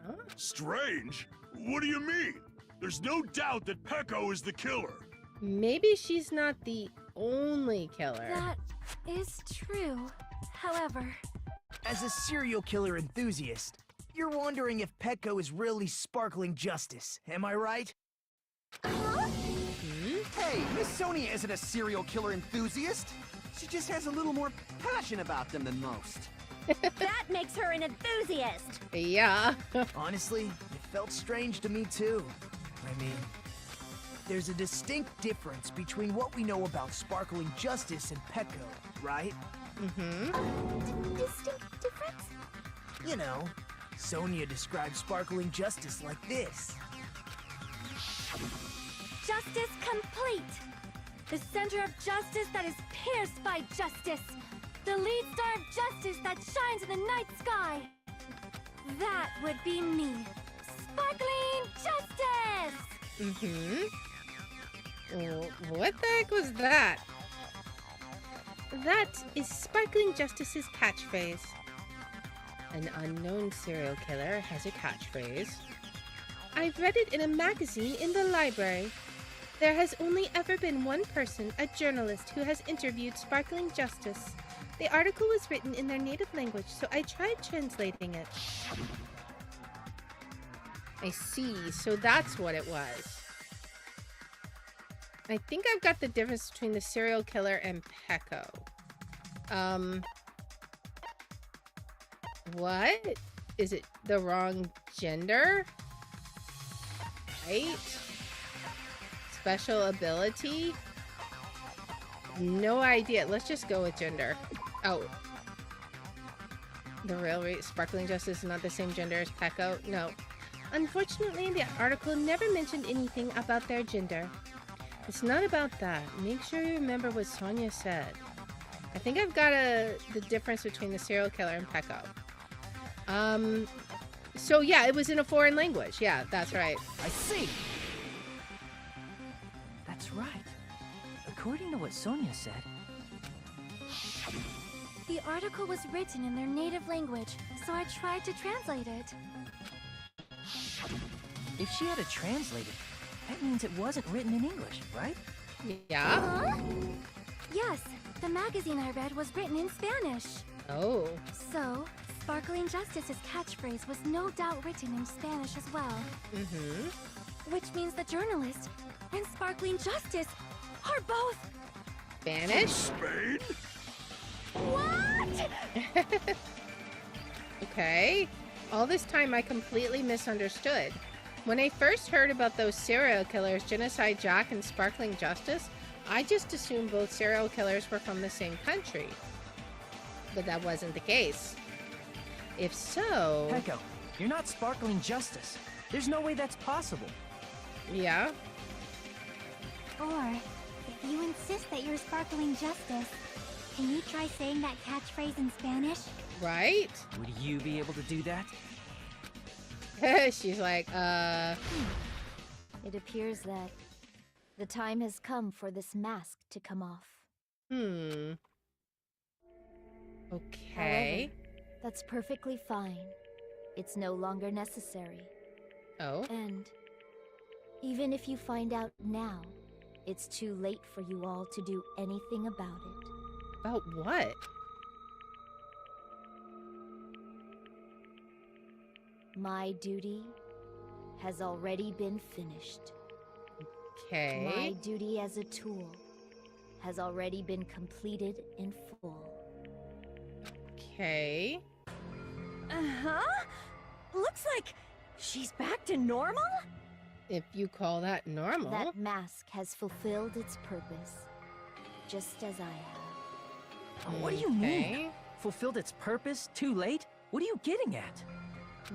Huh? Strange? What do you mean? There's no doubt that Peko is the killer. Maybe she's not the only killer. That is true. However, As a serial killer enthusiast, you're wondering if Peko is really sparkling justice, am I right? Hey, Miss Sonia isn't a serial killer enthusiast. She just has a little more passion about them than most. That makes her an enthusiast. Yeah. Honestly, it felt strange to me too. I mean, there's a distinct difference between what we know about sparkling justice and Peko, right? Distinct difference? You know, Sonia describes sparkling justice like this. justice complete. The center of justice that is pierced by justice. The lead star of justice that shines in the night sky. That would be me. Sparkling justice! What the heck was that? That is Sparkling Justice's catchphrase. An unknown serial killer has a catchphrase. I've read it in a magazine in the library. There has only ever been one person, a journalist, who has interviewed Sparkling Justice. The article was written in their native language, so I tried translating it. I see, so that's what it was. I think I've got the difference between the serial killer and Peko. What? Is it the wrong gender? Right? Special ability? No idea. Let's just go with gender. Oh. The real Sparkling Justice is not the same gender as Peko? No. Unfortunately, the article never mentioned anything about their gender. It's not about that. Make sure you remember what Sonia said. I think I've got the difference between the serial killer and Peko. So yeah, it was in a foreign language. Yeah, that's right. I see. That's right. According to what Sonia said, The article was written in their native language, so I tried to translate it. if she had to translate it, that means it wasn't written in English, right? Yeah? Huh? Yes, the magazine I read was written in Spanish. Oh. So, Sparkling Justice's catchphrase was no doubt written in Spanish as well. Which means the journalist and Sparkling Justice are both... Spanish? Spain? What? Okay. All this time I completely misunderstood. When I first heard about those serial killers, Genocide Jack and Sparkling Justice, I just assumed both serial killers were from the same country. But that wasn't the case. If so... Peko, you're not Sparkling Justice. There's no way that's possible. Yeah? Or, if you insist that you're Sparkling Justice, can you try saying that catchphrase in Spanish? Right? Would you be able to do that? She's like, It appears that the time has come for this mask to come off. Okay. However, that's perfectly fine. It's no longer necessary. Oh? And even if you find out now, it's too late for you all to do anything about it. About what? My duty has already been finished. Okay. My duty as a tool has already been completed in full. Okay. Uh-huh. Looks like she's back to normal? If you call that normal. That mask has fulfilled its purpose, just as I have. What do you mean? Fulfilled its purpose? Too late? What are you getting at?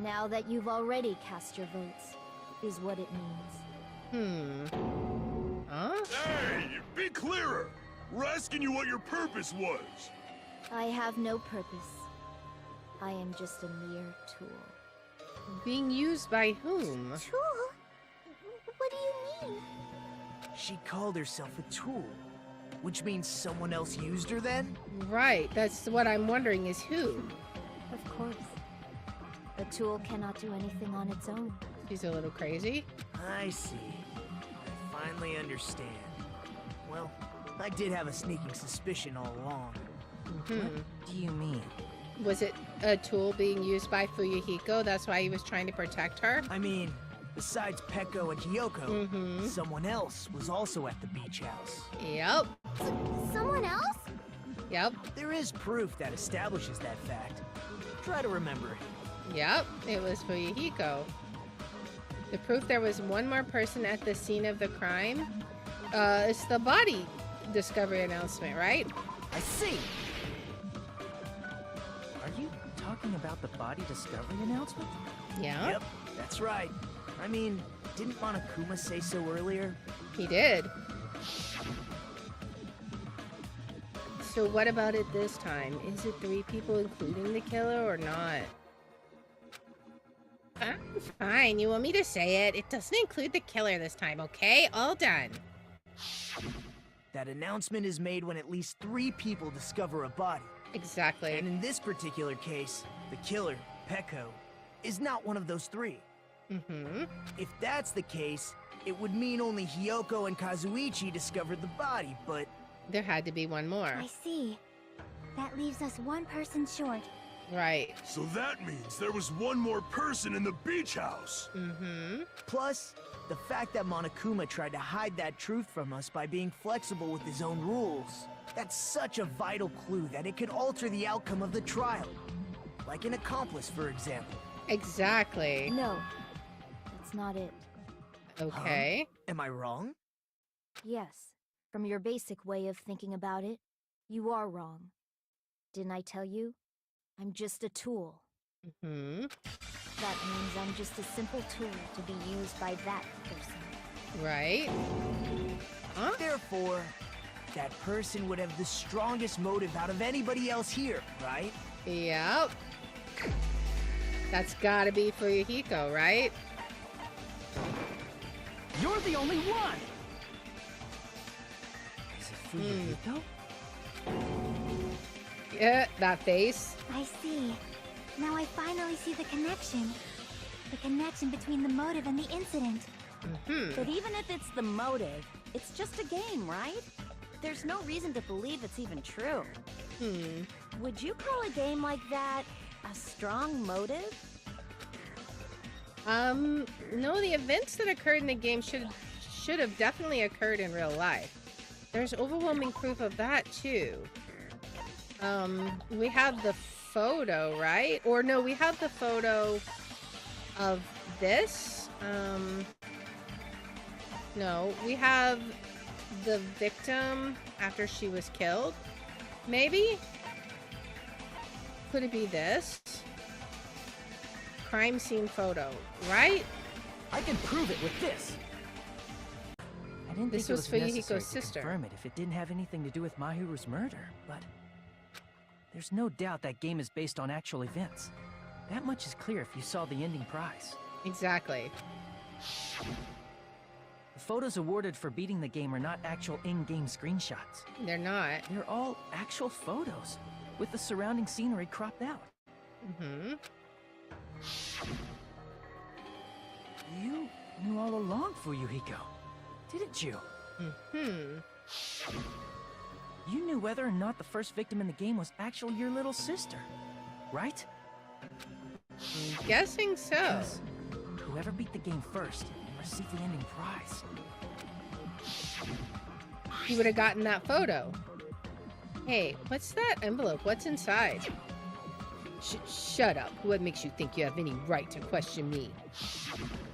Now that you've already cast your votes, is what it means. Huh? Hey, be clearer! We're asking you what your purpose was. I have no purpose. I am just a mere tool. Being used by whom? Tool? What do you mean? She called herself a tool, which means someone else used her then? Right, that's what I'm wondering is who? Of course. A tool cannot do anything on its own. She's a little crazy. I see. I finally understand. Well, I did have a sneaking suspicion all along. What do you mean? Was it a tool being used by Fuyuhiko? That's why he was trying to protect her? I mean, besides Peko and Hiyoko, someone else was also at the beach house. Yep. Someone else? Yep. There is proof that establishes that fact. Try to remember it. Yep, it was Fuyuhiko. The proof there was one more person at the scene of the crime. It's the body discovery announcement, right? I see. Are you talking about the body discovery announcement? Yeah. Yep, that's right. I mean, didn't Monokuma say so earlier? He did. So what about it this time? Is it 3 people including the killer or not? Fine, you want me to say it? It doesn't include the killer this time, okay? All done. That announcement is made when at least 3 people discover a body. Exactly. And in this particular case, the killer, Peko, is not one of those 3. If that's the case, it would mean only Hiyoko and Kazuichi discovered the body, but... There had to be one more. I see. That leaves us one person short. Right. So that means there was one more person in the beach house. Plus, the fact that Monokuma tried to hide that truth from us by being flexible with his own rules. That's such a vital clue that it could alter the outcome of the trial. Like an accomplice, for example. Exactly. No, that's not it. Okay. Am I wrong? Yes, from your basic way of thinking about it, you are wrong. Didn't I tell you? I'm just a tool. That means I'm just a simple tool to be used by that person. Right. Huh? Therefore, that person would have the strongest motive out of anybody else here, right? Yep. That's gotta be Fuyuhiko, right? You're the only one! Is it Fuyuhiko? Yeah, that face. I see. Now I finally see the connection. The connection between the motive and the incident. But even if it's the motive, it's just a game, right? There's no reason to believe it's even true. Would you call a game like that A strong motive? No, the events that occurred in the game should have definitely occurred in real life. There's overwhelming proof of that too. We have the photo, right? Or no, we have the photo of this. No, we have the victim after she was killed. Maybe? Could it be this? Crime scene photo, right? I can prove it with this. I didn't This think was it was necessary Fuyuhiko's to sister. confirm it if it didn't have anything to do with Mahiru's murder, but there's no doubt that game is based on actual events. That much is clear if you saw the ending prize. Exactly. The photos awarded for beating the game are not actual in-game screenshots. They're not. They're all actual photos, with the surrounding scenery cropped out. Mm-hmm. You knew all along, Fuyuhiko, didn't you? Mm-hmm. You knew whether or not the first victim in the game was actually your little sister, right? I'm guessing so. Because whoever beat the game first and received the ending prize. He would have gotten that photo. Hey, what's that envelope? What's inside? Shut up. What makes you think you have any right to question me?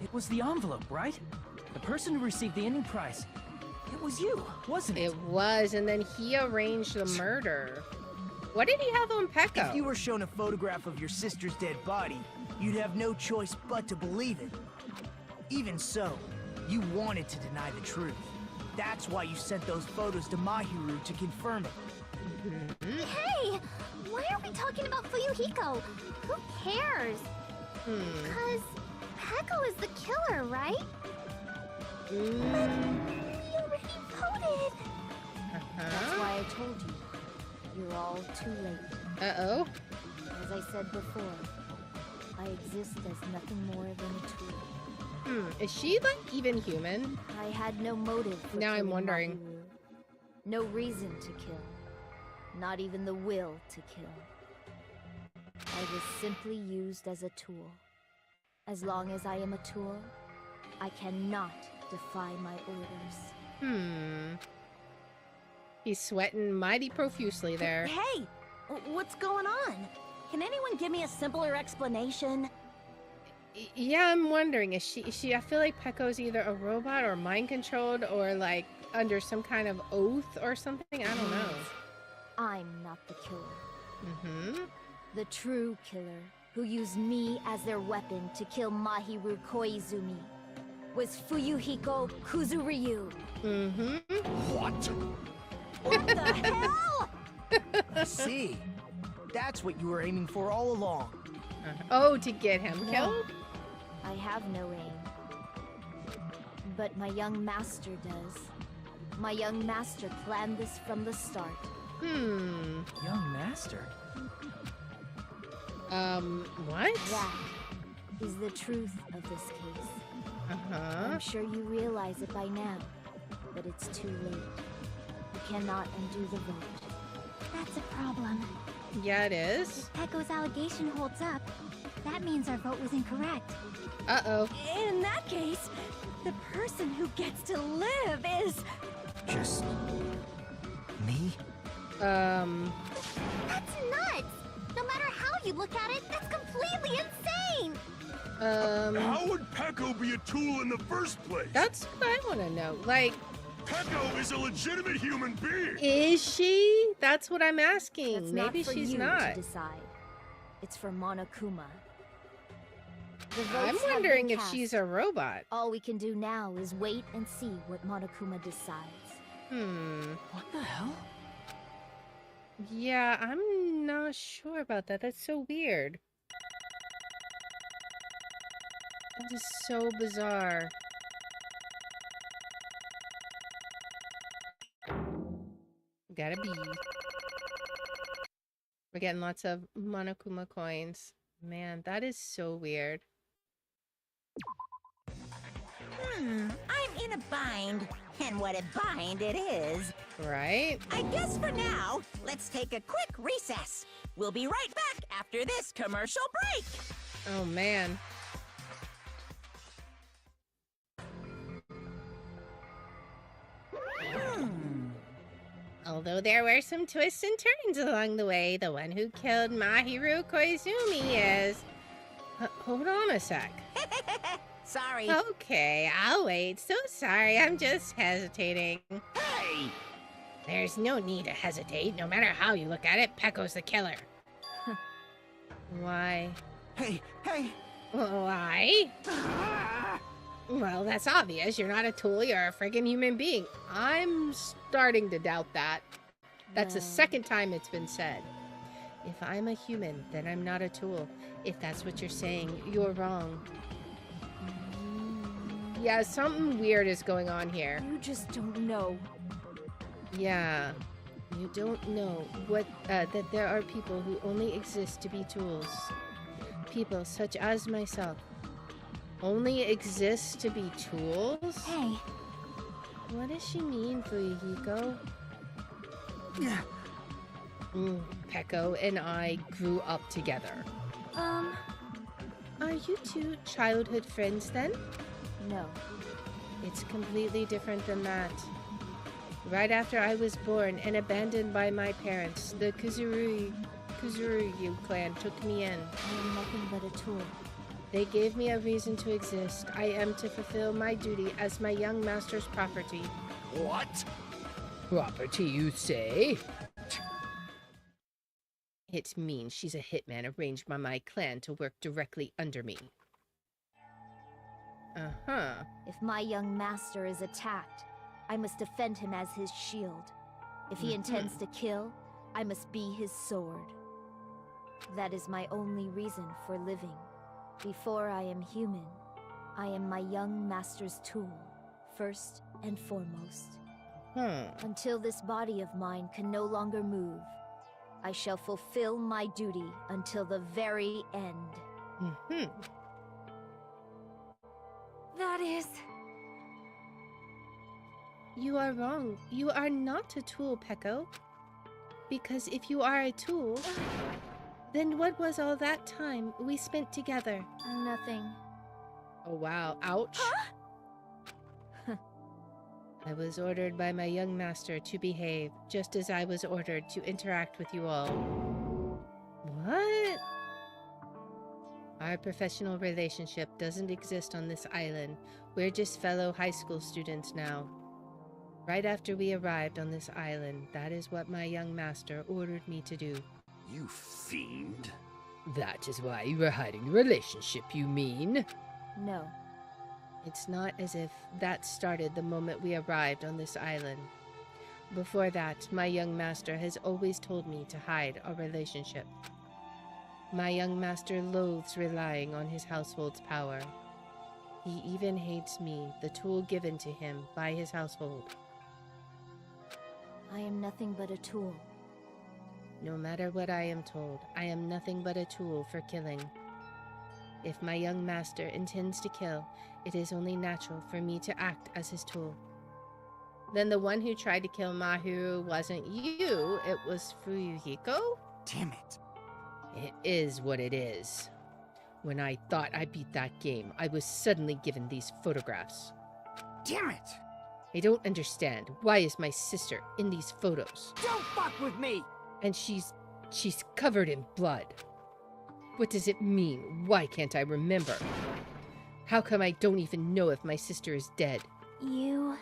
It was the envelope, right? The person who received the ending prize. It was you, wasn't it? It was, and then he arranged the murder. What did he have on Peko? If you were shown a photograph of your sister's dead body, you'd have no choice but to believe it. Even so, you wanted to deny the truth. That's why you sent those photos to Mahiru to confirm it. Hey! Why are we talking about Fuyuhiko? Who cares? Because Peko is the killer, right? But we already voted. That's why I told you. You're all too late. Uh-oh. As I said before, I exist as nothing more than a tool. Is she, like, even human? I had no motive for Now I'm killing wondering. Mahiru. No reason to kill. Not even the will to kill. I was simply used as a tool. As long as I am a tool, I cannot defy my orders. He's sweating mighty profusely there. Hey! What's going on? Can anyone give me a simpler explanation? Yeah, I'm wondering, is she, I feel like Peko's either a robot or mind-controlled or, like, under some kind of oath or something? I don't know. I'm not the killer. The true killer, who used me as their weapon to kill Mahiru Koizumi, was Fuyuhiko Kuzuryu. What? What the hell? I see. That's what you were aiming for all along. Oh, to get him No. killed? I have no aim. But my young master does. My young master planned this from the start. Young master? What? That is the truth of this case. I'm sure you realize it by now, but it's too late. You cannot undo the vote. That's a problem. Yeah, it is. If Peko's allegation holds up, that means our vote was incorrect. Uh-oh. In that case, the person who gets to live is... Just me? That's nuts! No matter how you look at it, that's completely insane! How would Peko be a tool in the first place? That's what I want to know. Like, Peko is a legitimate human being. is she? That's what I'm asking. That's Maybe not for she's you not. to decide. It's for Monokuma. The I'm votes have wondering been if cast. she's a robot. All we can do now is wait and see what Monokuma decides. What the hell? Yeah, I'm not sure about that. That's so weird. That is so bizarre. Gotta be. We're getting lots of Monokuma coins. Man, that is so weird. I'm in a bind. And what a bind it is. Right? I guess for now, let's take a quick recess. We'll be right back after this commercial break. Oh, man. Although there were some twists and turns along the way, the one who killed Mahiru Koizumi is... hold on a sec. Sorry. Okay, I'll wait. So sorry, I'm just hesitating. Hey! There's no need to hesitate. No matter how you look at it, Pecco's the killer. Why? Hey! Why? Well, that's obvious. You're not a tool, you're a friggin' human being. I'm starting to doubt that. That's the second time it's been said. If I'm a human, then I'm not a tool. If that's what you're saying, you're wrong. Yeah, something weird is going on here. You just don't know. Yeah, you don't know what that there are people who only exist to be tools. People such as myself only exist to be tools? Hey. What does she mean, Fuyuhiko? Pecco and I grew up together. Are you two childhood friends then? No. It's completely different than that. Right after I was born and abandoned by my parents, the Kuzuryu clan took me in. I am nothing but a tool. They gave me a reason to exist. I am to fulfill my duty as my young master's property. What? Property, you say? It means she's a hitman arranged by my clan to work directly under me. Uh-huh. If my young master is attacked, I must defend him as his shield. If he intends to kill, I must be his sword. That is my only reason for living. Before I am human, I am my young master's tool, first and foremost. Until this body of mine can no longer move, I shall fulfill my duty until the very end. That is... You are wrong. You are not a tool, Pecco. Because if you are a tool, then what was all that time we spent together? Nothing. Oh wow, ouch. I was ordered by my young master to behave, just as I was ordered to interact with you all. What? Our professional relationship doesn't exist on this island. We're just fellow high school students now. Right after we arrived on this island, that is what my young master ordered me to do. You fiend. That is why you were hiding the relationship, you mean? No. It's not as if that started the moment we arrived on this island. Before that, my young master has always told me to hide our relationship. My young master loathes relying on his household's power. He even hates me, the tool given to him by his household. I am nothing but a tool. No matter what I am told, I am nothing but a tool for killing. If my young master intends to kill, it is only natural for me to act as his tool. Then the one who tried to kill Mahiru wasn't you, it was Fuyuhiko? Damn it. It is what it is. When I thought I beat that game, I was suddenly given these photographs. Damn it! I don't understand. Why is my sister in these photos? Don't fuck with me! And she's covered in blood. What does it mean? Why can't I remember? How come I don't even know if my sister is dead? You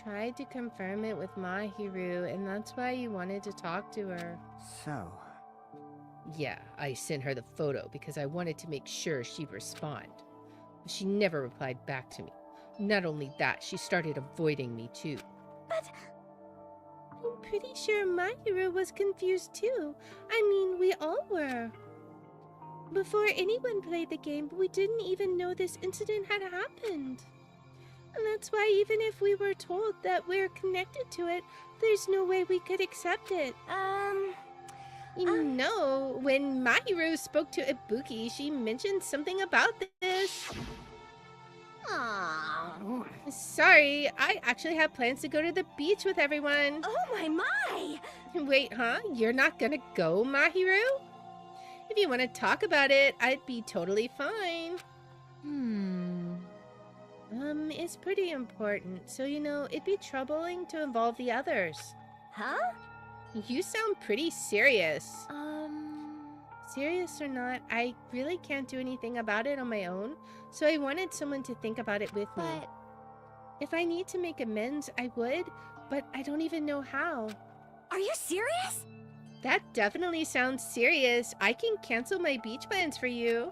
tried to confirm it with Mahiru, and that's why you wanted to talk to her. So... Yeah, I sent her the photo because I wanted to make sure she'd respond. But she never replied back to me. Not only that, she started avoiding me too. But... I'm pretty sure Mahiru was confused too. I mean, we all were. Before anyone played the game, we didn't even know this incident had happened. And that's why even if we were told that we're connected to it, there's no way we could accept it. You know, when Mahiru spoke to Ibuki, she mentioned something about this. Oh. Sorry, I actually have plans to go to the beach with everyone. Oh my! Wait, huh? You're not gonna go, Mahiru? If you want to talk about it, I'd be totally fine. It's pretty important, so it'd be troubling to involve the others. Huh? You sound pretty serious. Serious or not, I really can't do anything about it on my own, so I wanted someone to think about it with me. But... If I need to make amends, I would, but I don't even know how. Are you serious? That definitely sounds serious. I can cancel my beach plans for you.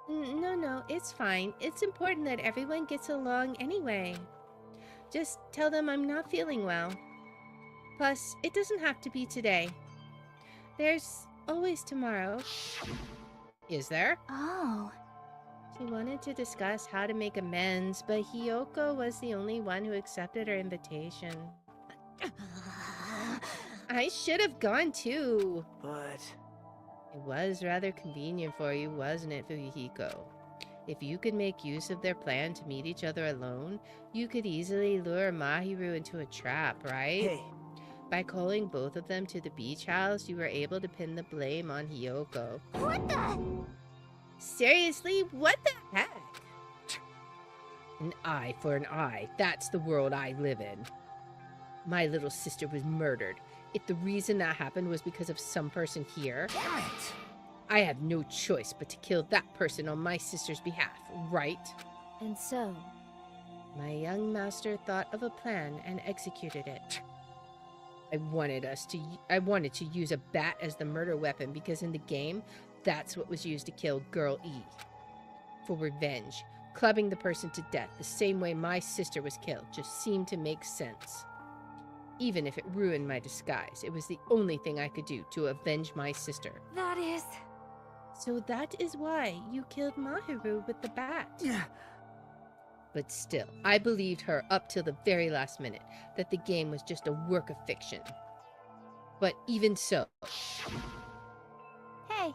No, it's fine. It's important that everyone gets along anyway. Just tell them I'm not feeling well. Plus, it doesn't have to be today. There's always tomorrow. Is there? Oh. She wanted to discuss how to make amends, but Hiyoko was the only one who accepted her invitation. I should have gone too. But... It was rather convenient for you, wasn't it, Fuyuhiko? If you could make use of their plan to meet each other alone, you could easily lure Mahiru into a trap, right? Hey. By calling both of them to the beach house, you were able to pin the blame on Hiyoko. What the? Seriously, what the heck? An eye for an eye. That's the world I live in. My little sister was murdered. If the reason that happened was because of some person here, Damn it! I have no choice but to kill that person on my sister's behalf, right? And so? My young master thought of a plan and executed it. I wanted to use a bat as the murder weapon because in the game, that's what was used to kill Girl E. For revenge, clubbing the person to death the same way my sister was killed just seemed to make sense. Even if it ruined my disguise, it was the only thing I could do to avenge my sister. That is... So that is why you killed Mahiru with the bat. Yeah. But still, I believed her up till the very last minute that the game was just a work of fiction. But even so... Hey.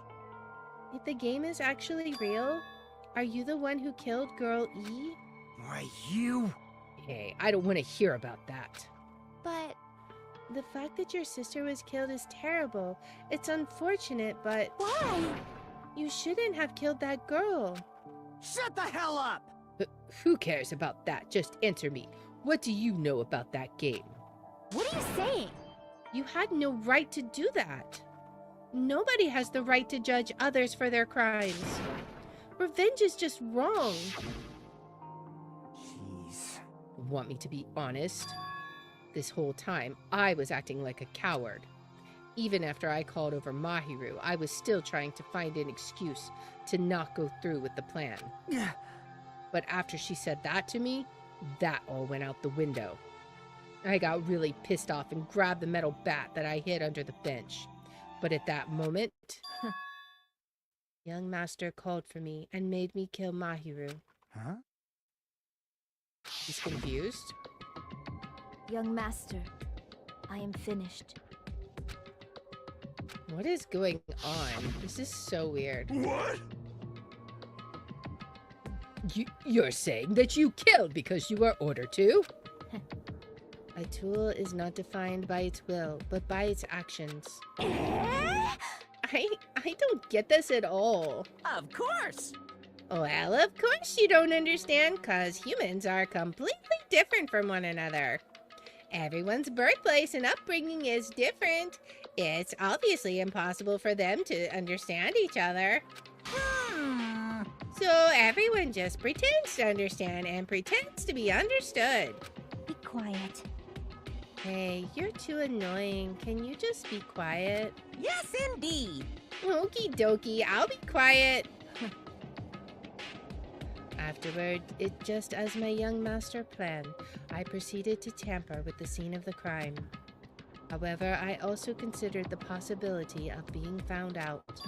If the game is actually real, are you the one who killed Girl E? Why, you... Hey, I don't want to hear about that. But... The fact that your sister was killed is terrible. It's unfortunate, but... Why? You shouldn't have killed that girl. Shut the hell up! Who cares about that? Just answer me. What do you know about that game? What are you saying? You had no right to do that. Nobody has the right to judge others for their crimes. Revenge is just wrong. Jeez. Want me to be honest? This whole time, I was acting like a coward. Even after I called over Mahiru, I was still trying to find an excuse to not go through with the plan. Yeah. But after she said that to me, that all went out the window. I got really pissed off and grabbed the metal bat that I hid under the bench. But at that moment, young master called for me and made me kill Mahiru. Huh? He's confused. Young master, I am finished. What is going on? This is so weird. What? You're saying that you killed because you were ordered to? A tool is not defined by its will, but by its actions. I don't get this at all. Of course. Well, of course you don't understand, cause humans are completely different from one another. Everyone's birthplace and upbringing is different. It's obviously impossible for them to understand each other. So everyone just pretends to understand and pretends to be understood. Be quiet. Hey, you're too annoying. Can you just be quiet? Yes, indeed. Okie dokie, I'll be quiet. Afterward, just as my young master planned, I proceeded to tamper with the scene of the crime. However, I also considered the possibility of being found out.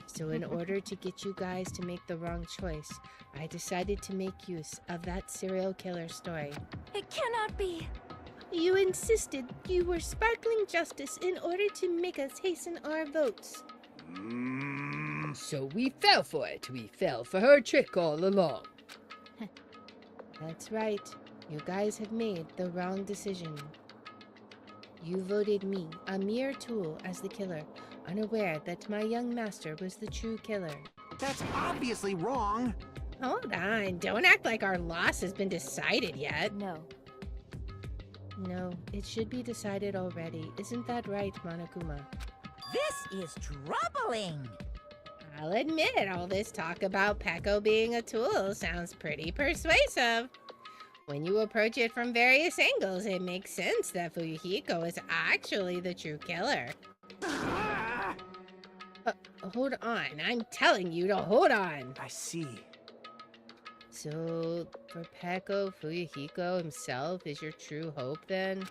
So in order to get you guys to make the wrong choice, I decided to make use of that serial killer story. It cannot be. You insisted you were sparkling justice in order to make us hasten our votes. So we fell for it. We fell for her trick all along. That's right. You guys have made the wrong decision. You voted me, a mere tool, as the killer, unaware that my young master was the true killer. That's obviously wrong. Hold on. Don't act like our loss has been decided yet. No. No, it should be decided already. Isn't that right, Monokuma? This is troubling. I'll admit, all this talk about Peko being a tool sounds pretty persuasive. When you approach it from various angles, it makes sense that Fuyuhiko is actually the true killer. Hold on. I'm telling you to hold on. I see. So, for Peko, Fuyuhiko himself is your true hope then?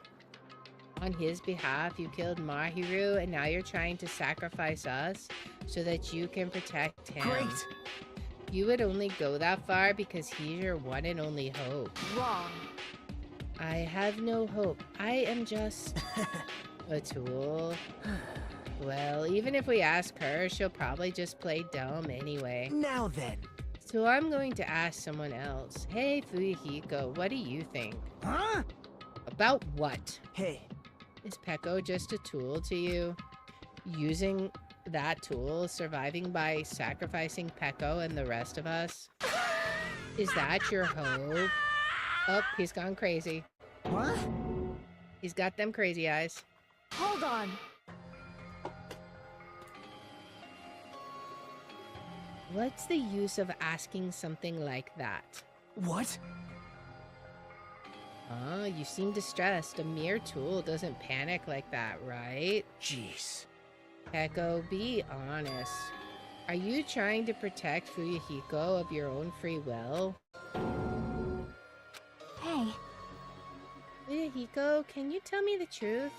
On his behalf, you killed Mahiru, and now you're trying to sacrifice us so that you can protect him. Great! You would only go that far because he's your one and only hope. Wrong. I have no hope. I am just a tool. Well, even if we ask her, she'll probably just play dumb anyway. Now then. So I'm going to ask someone else. Hey, Fuyuhiko, what do you think? Huh? About what? Hey. Is Peko just a tool to you? Using that tool, surviving by sacrificing Peko and the rest of us? Is that your hope? Oh, he's gone crazy. What? He's got them crazy eyes. Hold on. What's the use of asking something like that? What? You seem distressed. A mere tool doesn't panic like that, right? Jeez. Peko, be honest. Are you trying to protect Fuyuhiko of your own free will? Hey. Fuyuhiko, can you tell me the truth?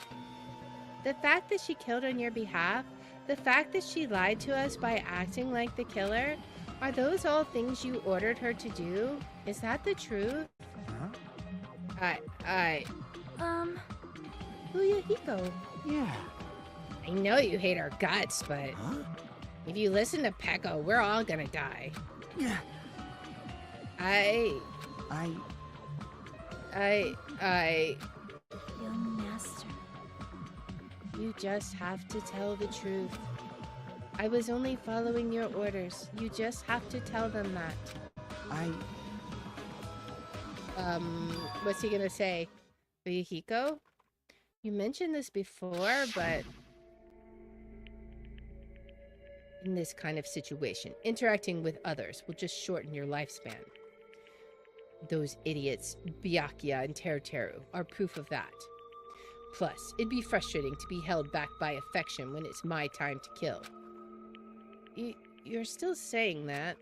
The fact that she killed on your behalf, the fact that she lied to us by acting like the killer, are those all things you ordered her to do? Is that the truth? Huh? Fuyuhiko. Yeah. I know you hate our guts, but Huh? if you listen to Peko, we're all gonna die. Yeah. Young master. You just have to tell the truth. I was only following your orders. You just have to tell them that. What's he gonna say? Fuyuhiko? You mentioned this before, but in this kind of situation, interacting with others will just shorten your lifespan. Those idiots, Byakuya and Teruteru, are proof of that. Plus, it'd be frustrating to be held back by affection when it's my time to kill. You're still saying that.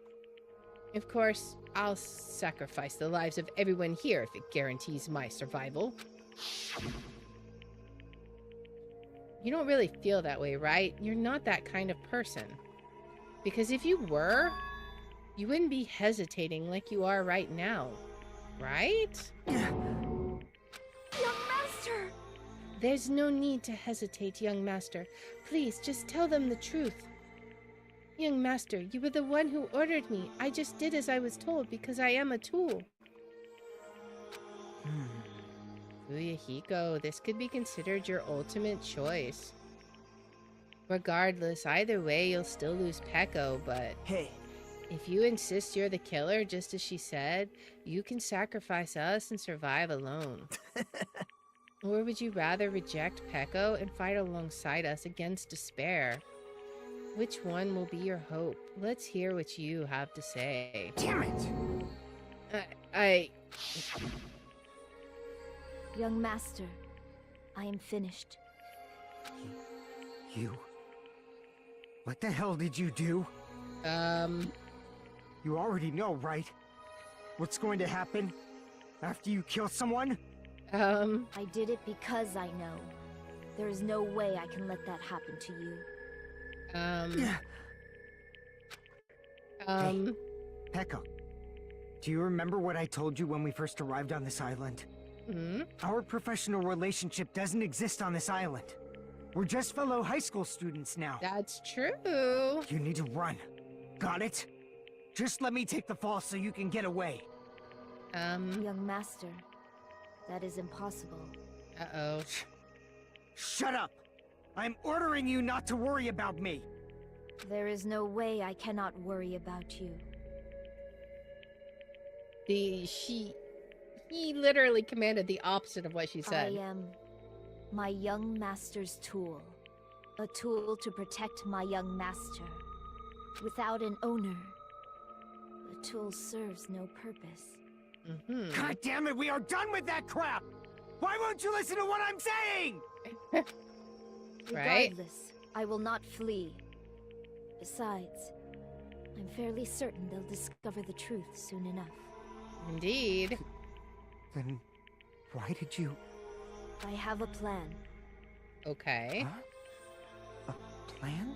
Of course, I'll sacrifice the lives of everyone here if it guarantees my survival. You don't really feel that way, right? You're not that kind of person. Because if you were, you wouldn't be hesitating like you are right now, right? Young master! There's no need to hesitate, young master. Please, just tell them the truth. Young master, you were the one who ordered me. I just did as I was told because I am a tool. Fuyuhiko, this could be considered your ultimate choice. Regardless, either way, you'll still lose Peko, but... Hey. If you insist you're the killer, just as she said, you can sacrifice us and survive alone. Or would you rather reject Peko and fight alongside us against despair? Which one will be your hope? Let's hear what you have to say. Damn it! Young master, I am finished. You... What the hell did you do? You already know, right? What's going to happen after you kill someone? I did it because I know. There is no way I can let that happen to you. Hey, Peko, do you remember what I told you when we first arrived on this island? Our professional relationship doesn't exist on this island. We're just fellow high school students now. That's true. You need to run. Got it? Just let me take the fall so you can get away. Young master, that is impossible. Uh-oh. Shut up! I'm ordering you not to worry about me! There is no way I cannot worry about you. He literally commanded the opposite of what she said. I am my young master's tool. A tool to protect my young master. Without an owner, the tool serves no purpose. God damn it, we are done with that crap! Why won't you listen to what I'm saying? Right? Regardless, I will not flee. Besides, I'm fairly certain they'll discover the truth soon enough. Indeed. Then why did you... I have a plan. Okay. Huh? A plan?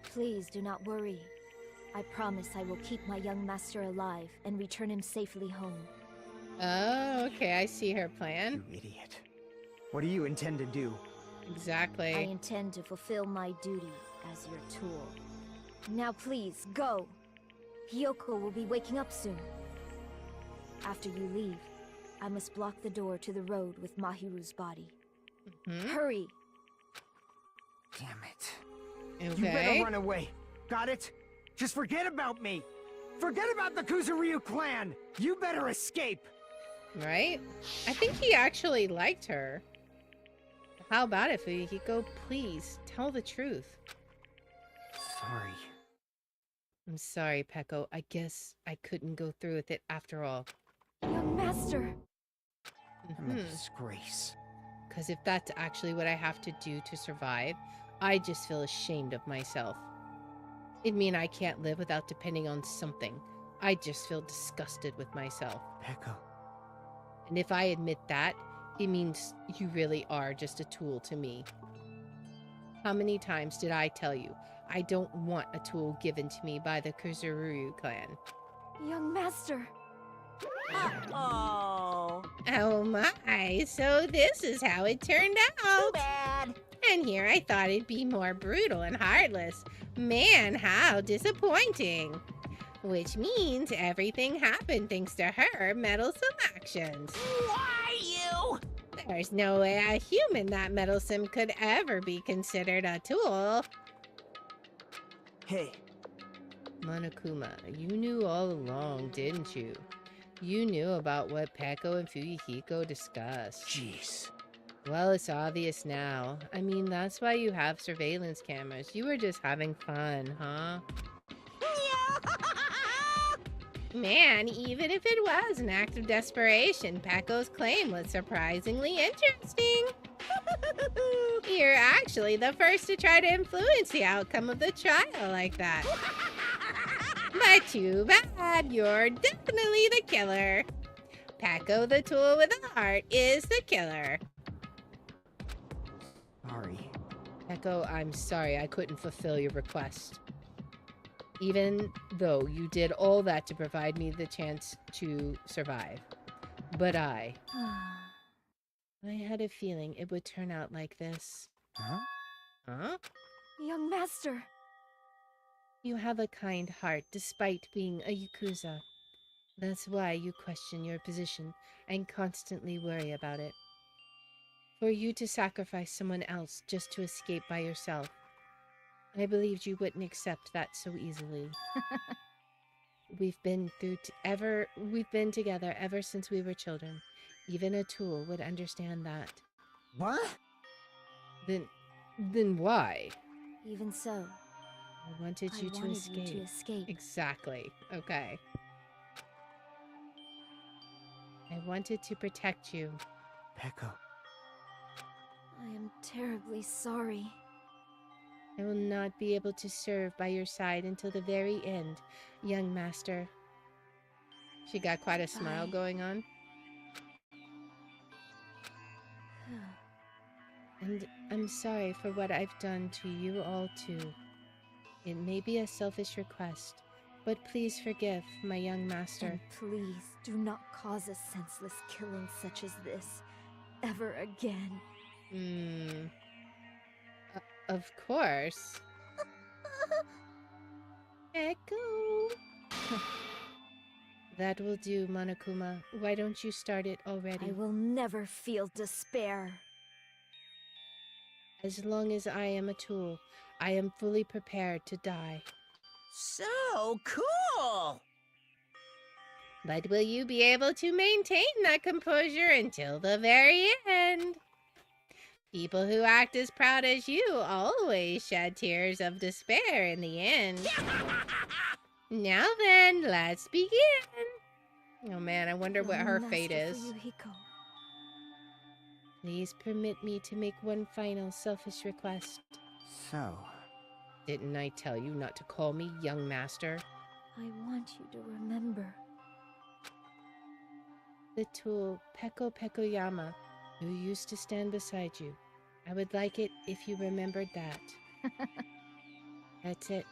Please do not worry. I promise I will keep my young master alive and return him safely home. Oh, okay, I see her plan. You idiot. What do you intend to do? Exactly. I intend to fulfill my duty as your tool. Now please, go! Hiyoko will be waking up soon. After you leave, I must block the door to the road with Mahiru's body. Hurry! Damn it. Okay. You better run away. Got it? Just forget about me. Forget about the Kuzuryu clan. You better escape. Right? I think he actually liked her. How about it, Fuyuhiko? Please, tell the truth. Sorry. I'm sorry, Peko. I guess I couldn't go through with it after all. Young master! I'm a disgrace. Because if that's actually what I have to do to survive, I just feel ashamed of myself. It'd mean I can't live without depending on something. I just feel disgusted with myself. Peko. And if I admit that, it means you really are just a tool to me. How many times did I tell you I don't want a tool given to me by the Kuzuryu clan? Young master! Oh. Oh my, so this is how it turned out. Too bad. And here I thought it'd be more brutal and heartless. Man, how disappointing. Which means everything happened thanks to her meddlesome actions. Why you? There's no way a human that meddlesome could ever be considered a tool. Hey. Monokuma, you knew all along, didn't you? You knew about what Peko and Fuyuhiko discussed. Jeez. Well, it's obvious now. I mean, that's why you have surveillance cameras. You were just having fun, huh? Man, even if it was an act of desperation, Peko's claim was surprisingly interesting. You're actually the first to try to influence the outcome of the trial like that. But too bad, you're definitely the killer. Peko the tool with a heart is the killer. Sorry. Peko, I'm sorry I couldn't fulfill your request. Even though you did all that to provide me the chance to survive. But I had a feeling it would turn out like this. Huh? Huh? Young master! You have a kind heart despite being a Yakuza. That's why you question your position and constantly worry about it. For you to sacrifice someone else just to escape by yourself, I believed you wouldn't accept that so easily. We've been together ever since we were children. Even a tool would understand that. What? Then why? Even so, I wanted you to escape. Exactly. Okay. I wanted to protect you. Peko. I am terribly sorry. I will not be able to serve by your side until the very end, young master. She got quite a smile going on. And I'm sorry for what I've done to you all too. It may be a selfish request, but please forgive my young master. And please do not cause a senseless killing such as this ever again. Of course. Echo. That will do, Monokuma. Why don't you start it already? I will never feel despair. As long as I am a tool, I am fully prepared to die. So cool! But will you be able to maintain that composure until the very end? People who act as proud as you always shed tears of despair in the end. Now then, let's begin. Oh man, I wonder what her fate is. Fuyuhiko. Please permit me to make one final selfish request. So, Didn't I tell you not to call me young master? I want you to remember. The tool Peko Pekoyama, who used to stand beside you. I would like it if you remembered that. That's it.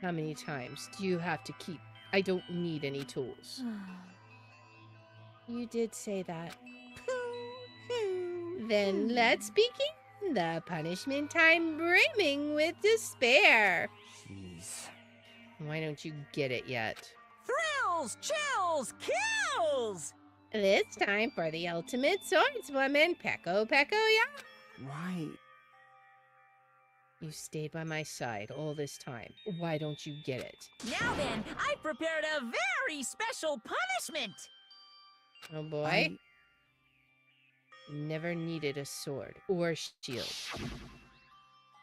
How many times do you have to keep? I don't need any tools. You did say that. Then let's begin. The punishment time brimming with despair. jeez. Why don't you get it yet? Thrills, chills, kills! This time for the ultimate swordswoman, Peko Pekoyama. Why? You stayed by my side all this time. Why don't you get it? Now then, I prepared a very special punishment! Oh boy. Never needed a sword or shield.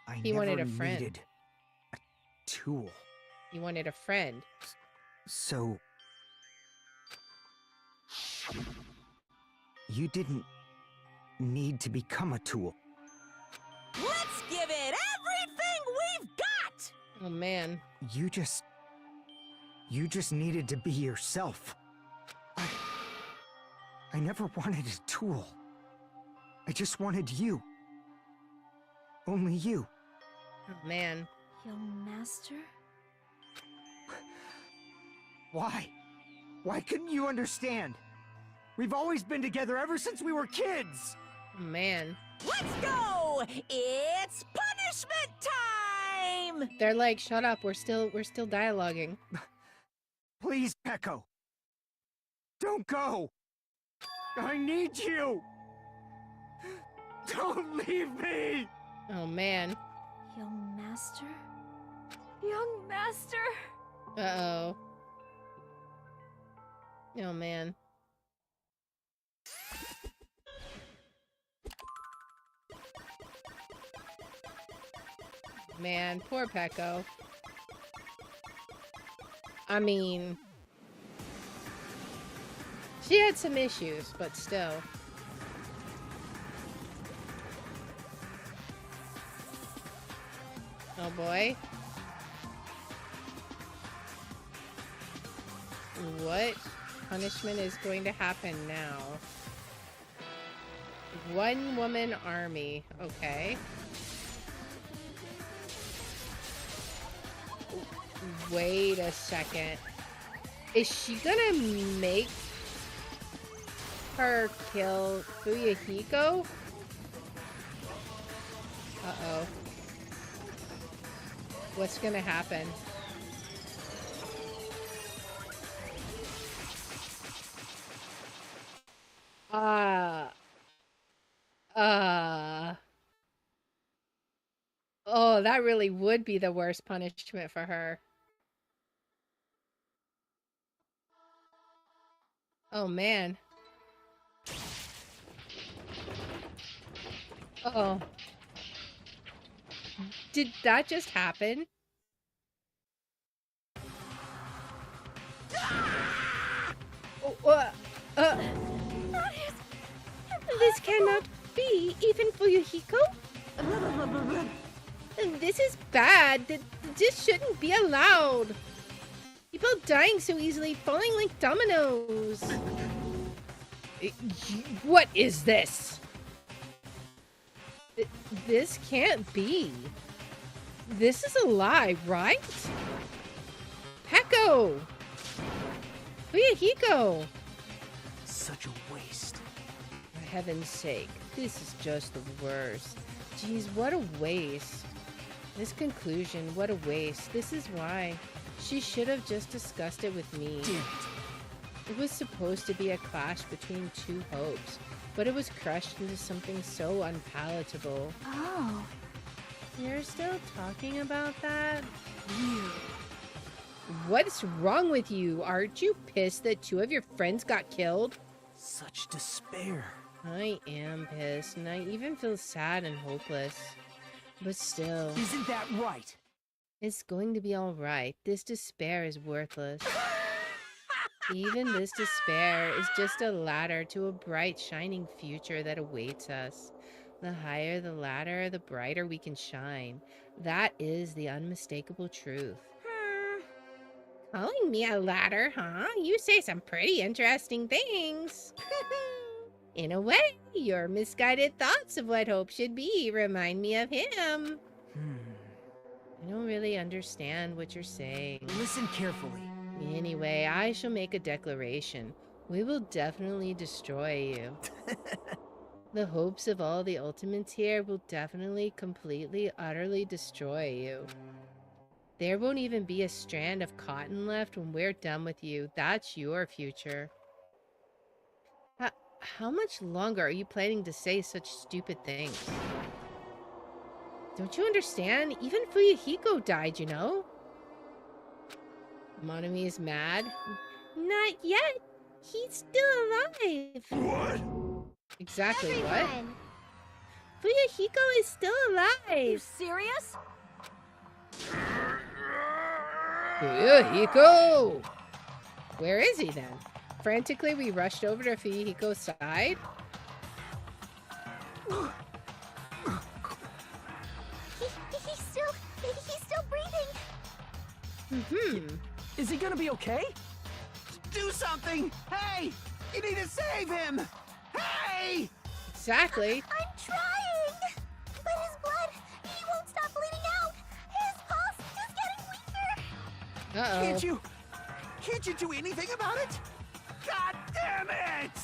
I He never wanted a friend. needed a tool. He wanted a friend. So, you didn't need to become a tool. Let's give it everything we've got! Oh man. You just needed to be yourself. I never wanted a tool. I just wanted you. Only you. Oh man. Young master? Why? Why couldn't you understand? We've always been together ever since we were kids! Oh man. Let's go! It's punishment time! They're like, shut up, we're still dialoguing. Please, Peko. Don't go! I need you! Don't leave me! Oh man. Young master? Young master! Uh-oh. Oh man. Man, poor Peko. I mean, she had some issues, but still. Oh boy. What punishment is going to happen now? One woman army. Okay. Wait a second. Is she gonna make her kill Fuyuhiko? Uh-oh. What's gonna happen? Oh, that really would be the worst punishment for her. Oh, man. Oh. Did that just happen? Oh, this cannot be, even Fuyuhiko? This is bad. This shouldn't be allowed. People dying so easily, falling like dominoes. What is this? This can't be. This is a lie, right? Peko! Fuyuhiko! Such a waste. For heaven's sake, this is just the worst. Jeez, what a waste. This conclusion, what a waste. This is why. She should have just discussed it with me. Damn it. It was supposed to be a clash between two hopes, but it was crushed into something so unpalatable. Oh. You're still talking about that? What's wrong with you? Aren't you pissed that 2 of your friends got killed? Such despair. I am pissed, and I even feel sad and hopeless. But still, Isn't that right? it's going to be alright. This despair is worthless. Even this despair is just a ladder to a bright, shining future that awaits us. The higher the ladder, the brighter we can shine. That is the unmistakable truth. Calling me a ladder, huh? You say some pretty interesting things. In a way, your misguided thoughts of what hope should be remind me of him. I don't really understand what you're saying. Listen carefully. Anyway, I shall make a declaration. We will definitely destroy you. The hopes of all the Ultimates here will definitely, completely, utterly destroy you. There won't even be a strand of cotton left when we're done with you. That's your future. How much longer are you planning to say such stupid things? Don't you understand? Even Fuyuhiko died, you know? Monami is mad. Not yet. He's still alive. What? Exactly Everyone. what? Fuyuhiko is still You alive. serious? Fuyuhiko! Where is he then? Frantically, we rushed over to Fuyuhiko's side. He's still breathing. Is he gonna be okay? Do something! Hey! You need to save him! Hey! Exactly. I'm trying! But his blood, he won't stop bleeding out! His pulse is getting weaker! Uh-oh. Can't you do anything about it? God damn it!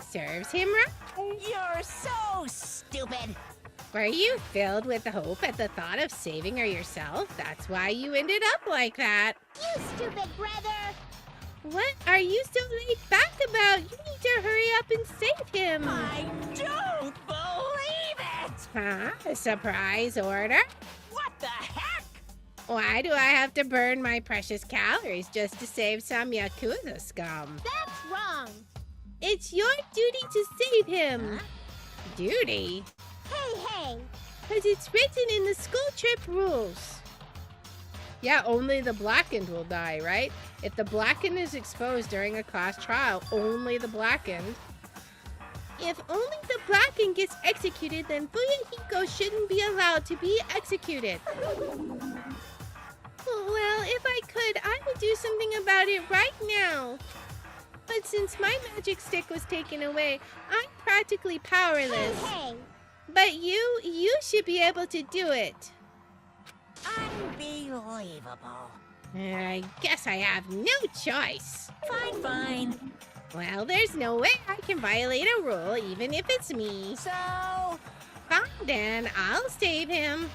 Serves him right. You're so stupid. Were you filled with hope at the thought of saving her yourself? That's why you ended up like that. You stupid brother! What are you so laid back about? You need to hurry up and save him. I don't believe it. Huh? A surprise order? What the heck? Why do I have to burn my precious calories just to save some Yakuza scum? That's wrong! It's your duty to save him. Huh? Duty? Hey! Because it's written in the school trip rules. Yeah, only the blackened will die, right? If the blackened is exposed during a class trial, only the blackened. If only the blackened gets executed, then Fuyuhiko shouldn't be allowed to be executed. Well, if I could, I would do something about it right now. But since my magic stick was taken away, I'm practically powerless. Hey! But you should be able to do it. Unbelievable. I guess I have no choice. Fine. Well, there's no way I can violate a rule, even if it's me. So, Fine then, I'll save him.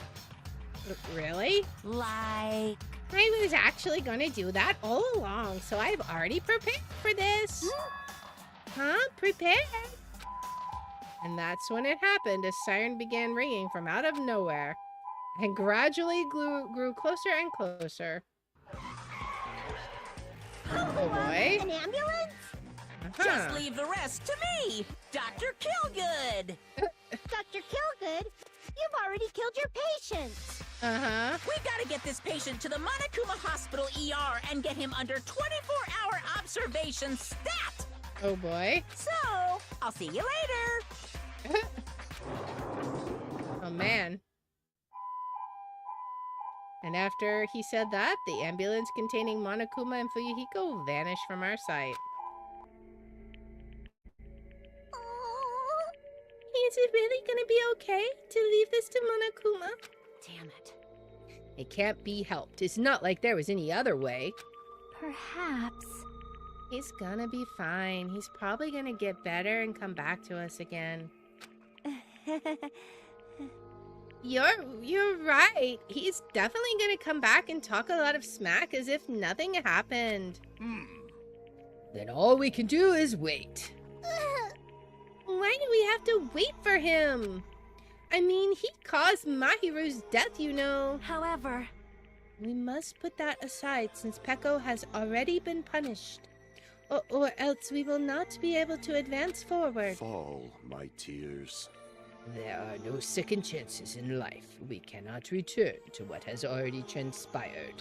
Really? like, I was actually gonna do that all along, so I've already prepared for this. Huh? Prepared? And that's when it happened. A siren began ringing from out of nowhere and gradually grew closer and closer. Oh boy. An ambulance? just leave the rest to me, Dr. Killgood. Dr. Killgood, you've already killed your patient. We gotta get this patient to the Monokuma Hospital ER and get him under 24-hour observation stat. Oh boy. So, I'll see you later. Oh man. And after he said that, the ambulance containing Monokuma and Fuyuhiko vanished from our sight. Is it really gonna be okay to leave this to Monokuma? Damn it. It can't be helped. It's not like there was any other way. Perhaps. He's gonna be fine. He's probably gonna get better and come back to us again. You're right. He's definitely gonna come back and talk a lot of smack as if nothing happened. Then all we can do is wait. Why do we have to wait for him? I mean, he caused Mahiru's death, you know. However, we must put that aside since Peko has already been punished. Or else we will not be able to advance forward. Fall, my tears. There are no second chances in life. We cannot return to what has already transpired.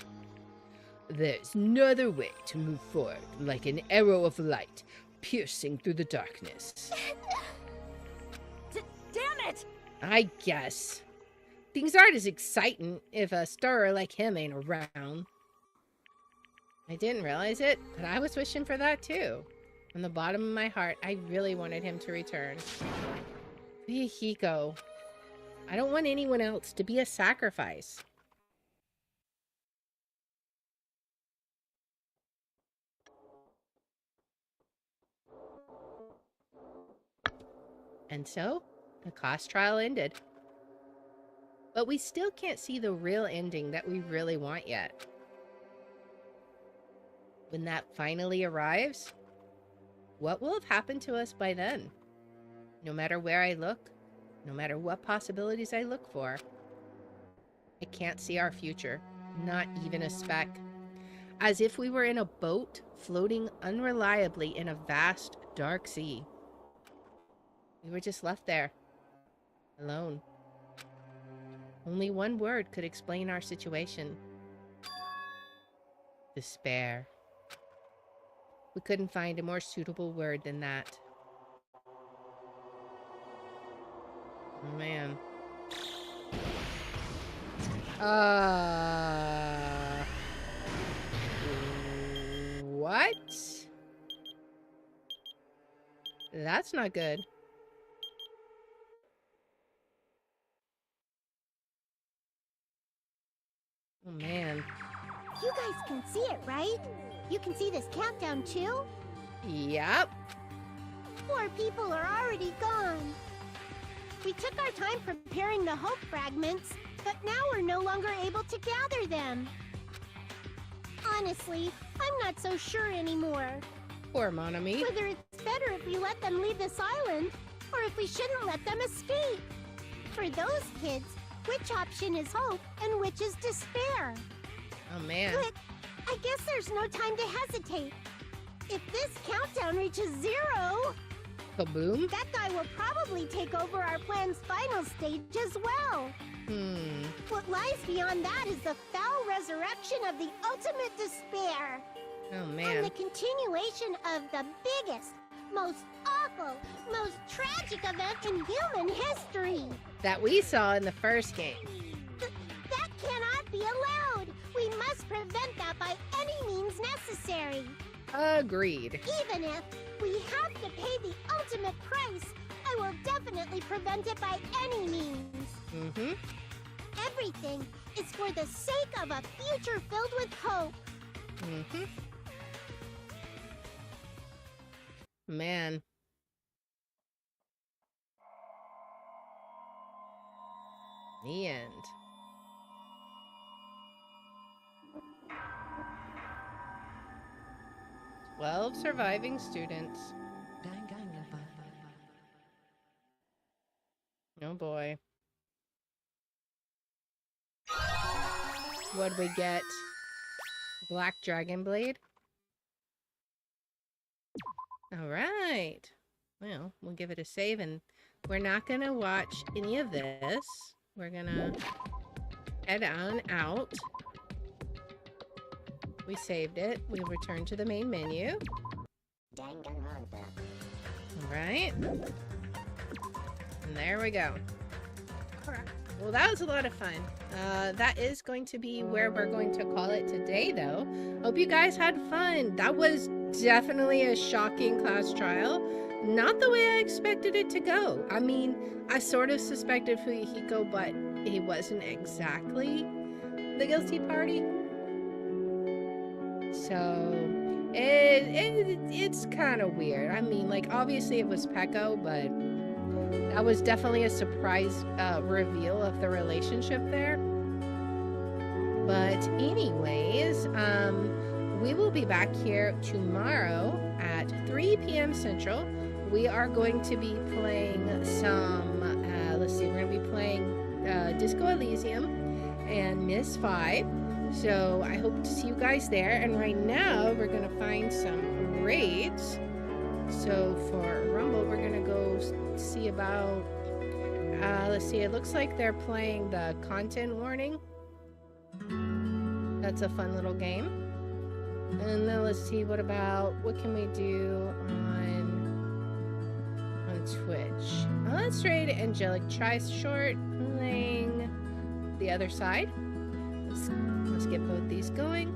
There's no other way to move forward, like an arrow of light piercing through the darkness. Damn it! I guess. Things aren't as exciting if a stirrer like him ain't around. I didn't realize it, but I was wishing for that too. From the bottom of my heart, I really wanted him to return. Fuyuhiko. I don't want anyone else to be a sacrifice. And so, the class trial ended. But we still can't see the real ending that we really want yet. When that finally arrives, what will have happened to us by then? No matter where I look, no matter what possibilities I look for, I can't see our future, not even a speck. As if we were in a boat floating unreliably in a vast, dark sea. We were just left there, alone. Only one word could explain our situation. Despair. We couldn't find a more suitable word than that. Oh, man. What? That's not good. Oh, man. You guys can see it, right? You can see this countdown too? Yep. 4 people are already gone. We took our time preparing the hope fragments, but now we're no longer able to gather them. Honestly, I'm not so sure anymore. Poor Monami. Whether it's better if we let them leave this island, or if we shouldn't let them escape. For those kids, which option is hope and which is despair? Oh, man. But I guess there's no time to hesitate. If this countdown reaches 0... Kaboom? That guy will probably take over our plan's final stage as well. What lies beyond that is the foul resurrection of the ultimate despair. Oh, man. And the continuation of the biggest, most awful, most tragic event in human history. That we saw in the first game. That cannot be allowed. We must prevent that by any means necessary. Agreed. Even if we have to pay the ultimate price, I will definitely prevent it by any means. Everything is for the sake of a future filled with hope. Man. The end. Twelve surviving students. Oh boy. What'd we get? Black Dragon Blade? Alright. Well, we'll give it a save, and we're not gonna watch any of this. We're gonna head on out. We saved it. We return to the main menu. Danganronpa. Alright. And there we go. Well, that was a lot of fun. That is going to be where we're going to call it today, though. Hope you guys had fun. That was definitely a shocking class trial. Not the way I expected it to go. I mean, I sort of suspected Fuyuhiko, but he wasn't exactly the guilty party. So, it's kind of weird. I mean, like, obviously it was Peko, but That was definitely a surprise reveal of the relationship there. But anyways, we will be back here tomorrow at 3 p.m. Central. We are going to be playing some, let's see, we're going to be playing Disco Elysium and Miss 5. So I hope to see you guys there. And right now, we're going to find some raids. So for Rumble, we're going to go see about, let's see, it looks like they're playing the content warning. That's a fun little game. And then let's see, what can we do on Twitch? Let's raid Angelic Tries Short playing the other side. Let's get both these going.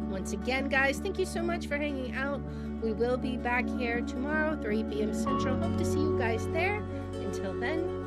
Once again, guys, thank you so much for hanging out. We will be back here tomorrow, 3 p.m. Central. Hope to see you guys there. Until then,